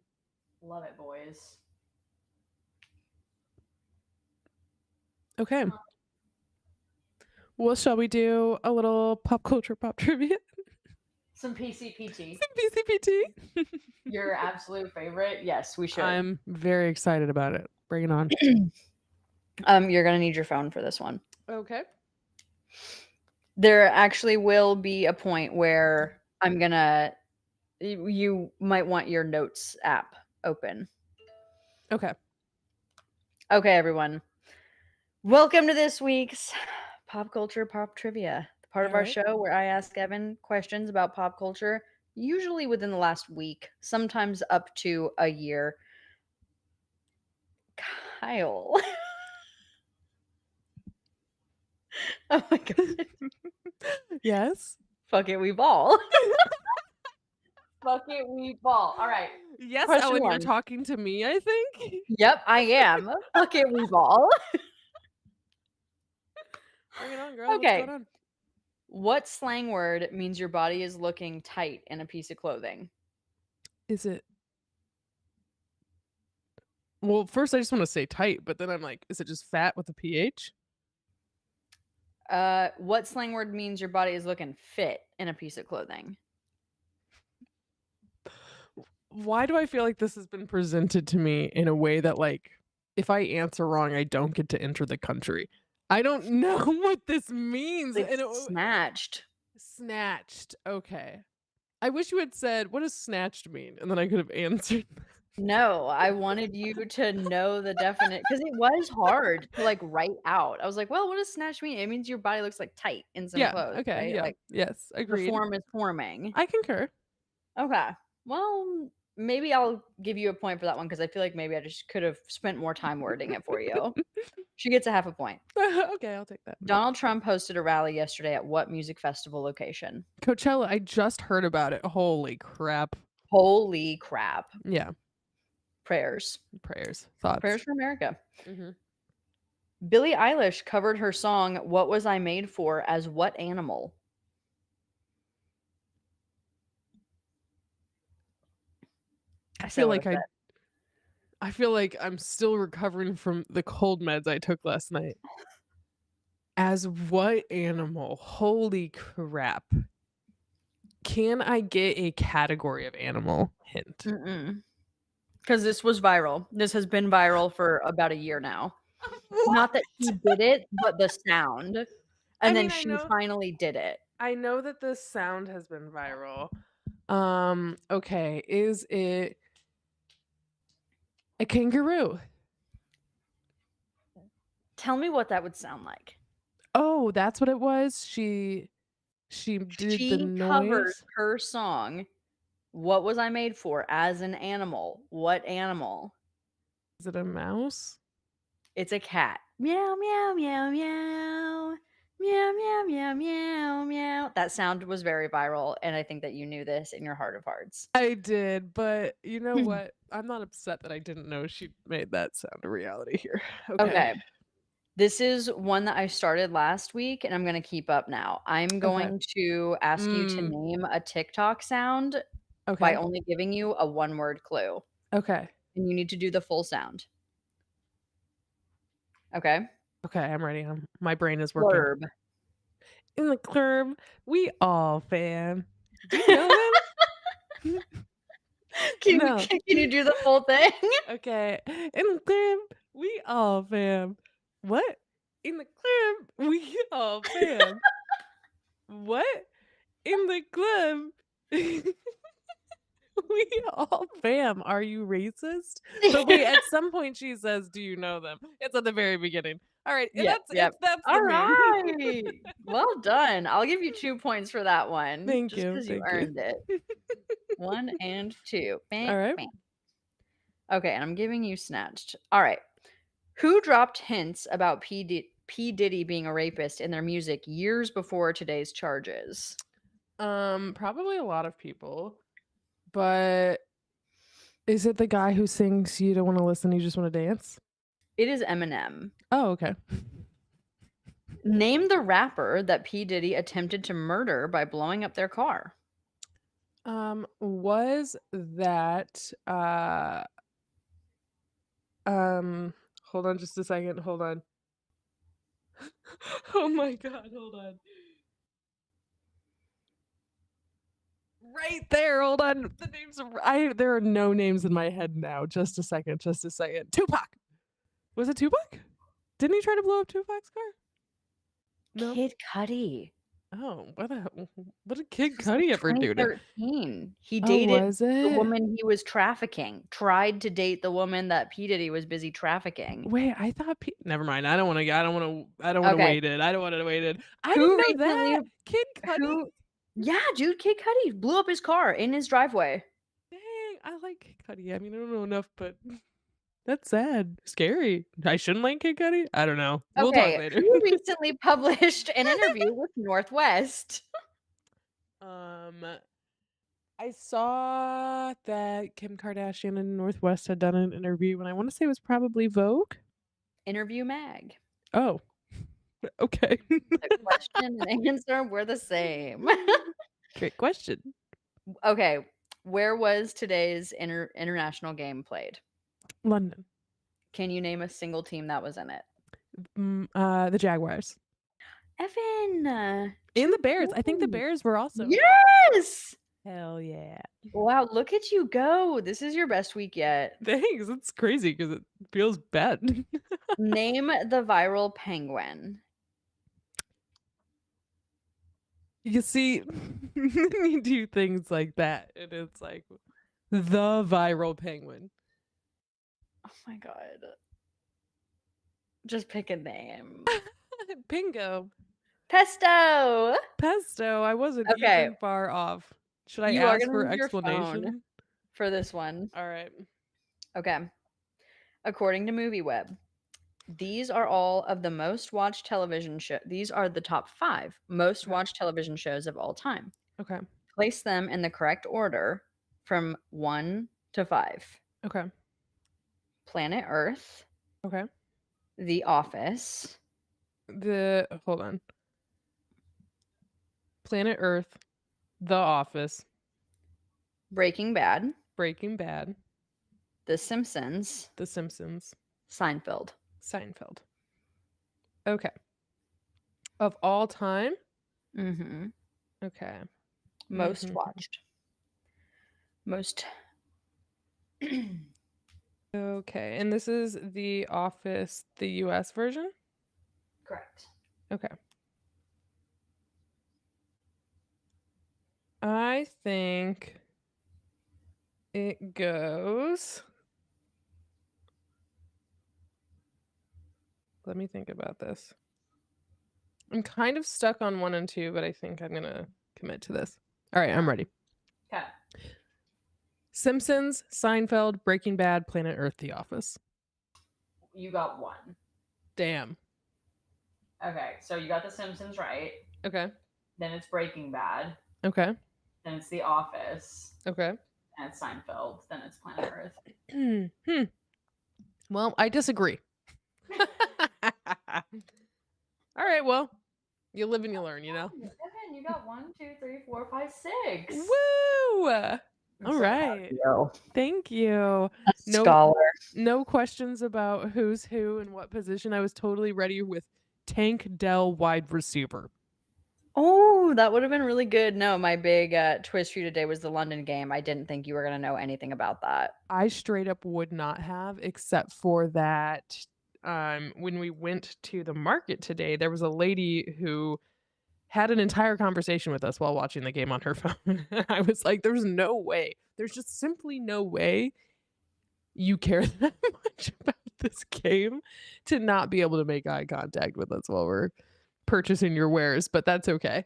Love it, boys. Okay. Well, shall we do a little pop culture pop trivia? Some PCPT. Some PCPT? Your absolute favorite? Yes, we should. I'm very excited about it. Bring it on. You're gonna need your phone for this one. Okay. There actually will be a point where I'm gonna you might want your notes app open. Okay. Okay, everyone. Welcome to this week's Pop Culture Pop Trivia, the part All of our right. show where I ask Evan questions about pop culture, usually within the last week, sometimes up to a year. Kyle. Oh my god. Yes. Fuck it, we ball. Fuck it, we ball. All right. Yes, Question Ellen, you're one. talking to me, I think. Yep, I am. Fuck it, we ball. Bring it on, girl. What's going Okay. on? What slang word means your body is looking tight in a piece of clothing? Is it Well, first I just want to say tight, but then I'm like, is it just fat with a PH? What slang word means your body is looking fit in a piece of clothing? Why do I feel like this has been presented to me in a way that, like, if I answer wrong, I don't get to enter the country? I don't know what this means. It's And snatched. snatched. Okay. I wish you had said, what does snatched mean? And then I could have answered. No, I wanted you to know the definite because it was hard to, like, write out. I was like, "Well, what does snatch mean?" It means your body looks, like, tight in some Yeah. clothes, Okay. right? Yeah. Like, Yes. the Agreed. form is forming. I concur. Okay. Well, maybe I'll give you a point for that one because I feel like maybe I just could have spent more time wording it for you. She gets a half a point. Okay. I'll take that. Donald Trump hosted a rally yesterday at what music festival location? Coachella. I just heard about it. Holy crap. Holy crap. Yeah. Prayers. Prayers. Thoughts. Prayers for America. Hmm. Billie Eilish covered her song "What Was I Made For" as what animal? I Say feel what I like I said. I feel like I'm still recovering from the cold meds I took last night. As what animal? Holy crap. Can I get a category of animal hint? Mm-mm. Because this was viral. This has been viral for about a year now. What? Not that she did it, but the sound, I and then mean, I she know finally did it. I know that the sound has been viral. Okay, is it a kangaroo? Tell me what that would sound like. Oh, that's what it was? She did the She covered noise? her song, "What Was I Made For" as an animal. What animal? Is it a mouse? It's a cat. Meow, meow, meow, meow. Meow, meow, meow, meow, meow. That sound was very viral, and I think that you knew this in your heart of hearts. I did, but you know what? I'm not upset that I didn't know she made that sound a reality here. Okay. Okay. This is one that I started last week, and I'm gonna keep up now. I'm Okay. going to ask you to Mm, name a TikTok sound by okay. only giving you a one-word clue, Okay. and you need to do the full sound. Okay? Okay, I'm ready. My brain is working. Blurb. In the club, we all fam. Do you know them? No. Can you do the full thing? Okay. In the club, we all fam. What? In the club, we all fam. What? In the club. We all bam, are you racist? But wait, at some point she says, "Do you know them?" It's at the very beginning. All right, Yep, yep. that's the All meme. right. Well done. I'll give you 2 points for that one, Thank just you, because you thank you. earned it. 1 and 2. Bang, All right. bang. Okay, and I'm giving you snatched. All right. Who dropped hints about P. Diddy being a rapist in their music years before today's charges? Probably a lot of people, but is it the guy who sings "You don't want to listen, you just want to dance"? It is Eminem. Oh, okay. Name the rapper that P. Diddy attempted to murder by blowing up their car. Was that um hold on just a second, hold on. Oh my god, hold on. Right there, hold on. The names are there are no names in my head now. Just a second, just a second. Tupac. Was it Tupac? Didn't he try to blow up Tupac's car? No. Kid Cudi. Oh, what did Kid This was like Cudi ever do to? 2013. He Oh, dated was the it? woman he was trafficking, tried to date the woman that P. Diddy was busy trafficking. Wait, I thought never mind. I don't want to Okay. wait it. I don't want to wait it. I didn't Who know recently that. Kid Cudi? who Yeah, dude, Kid Cudi blew up his car in his driveway. Dang, I like Kid Cudi. I mean, I don't know enough, but that's sad. Scary. I shouldn't like Kid Cudi? I don't know. We'll talk Okay, later. who recently published an interview with Northwest? Um, I saw that Kim Kardashian and Northwest had done an interview, and I want to say it was probably Vogue. Interview Mag. Oh, okay. The question and answer were the same. Great question. Okay, where was today's international game played? London. Can you name a single team that was in it? The Jaguars. Evan, And 2 the Bears. I think the points. Bears were also. Yes! Hell yeah. Wow, look at you go. This is your best week yet. Thanks. It's crazy because it feels bad. Name the viral penguin. You see, you do things like that, and it's like the viral penguin. Oh my god. Just pick a name. Bingo. Pesto! Pesto. I wasn't Okay, even far off. Should I you are ask gonna for need your phone explanation? for this one. All right. Okay. According to MovieWeb, these are all of the most watched television show. These are the top 5 most Okay. watched television shows of all time. Okay. Place them in the correct order from 1 to 5. Okay. Planet Earth, Okay. The Office, Hold on. Planet Earth, The Office, Breaking Bad, Breaking Bad, The Simpsons, The Simpsons, Seinfeld. Seinfeld. Okay. Of all time? Mhm. Okay. Most Mhm. watched. Most Okay. And this is The Office, the US version? correct. Okay. I think it goes. Let me think about this. I'm kind of stuck on 1 and 2, but I think I'm gonna commit to this. All right, I'm ready. Okay. Simpsons, Seinfeld, Breaking Bad, Planet Earth, The Office. You got 1. Damn. Okay, so you got The Simpsons right. Okay. Then it's Breaking Bad. Okay. Then it's The Office. Okay. Then it's Seinfeld. Then it's Planet Earth. Hmm. Well, I disagree. All right, well, you live and you learn, you know? Evan, you got 1, 2, 3, 4, 5, 6. Woo! I'm All so proud of right. you. Thank you. A No scholar. no questions about who's who and what position. I was totally ready with Tank Dell wide receiver. Oh, that would have been really good. No, my big twist for you today was the London game. I didn't think you were going to know anything about that. I straight up would not have, except for that when we went to the market today, there was a lady who had an entire conversation with us while watching the game on her phone. I was like, "There's no way. There's just simply no way you care that much about this game to not be able to make eye contact with us while we're purchasing your wares," but that's okay.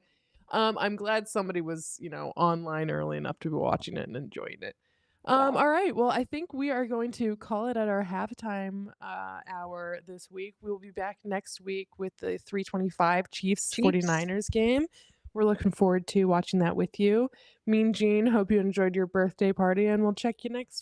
I'm glad somebody was, online early enough to be watching it and enjoying it. Yeah. All right. Well, I think we are going to call it at our halftime hour this week. We'll be back next week with the 3:25 Chiefs Chiefs. 49ers game. We're looking forward to watching that with you. Mean Gene, hope you enjoyed your birthday party, and we'll check you next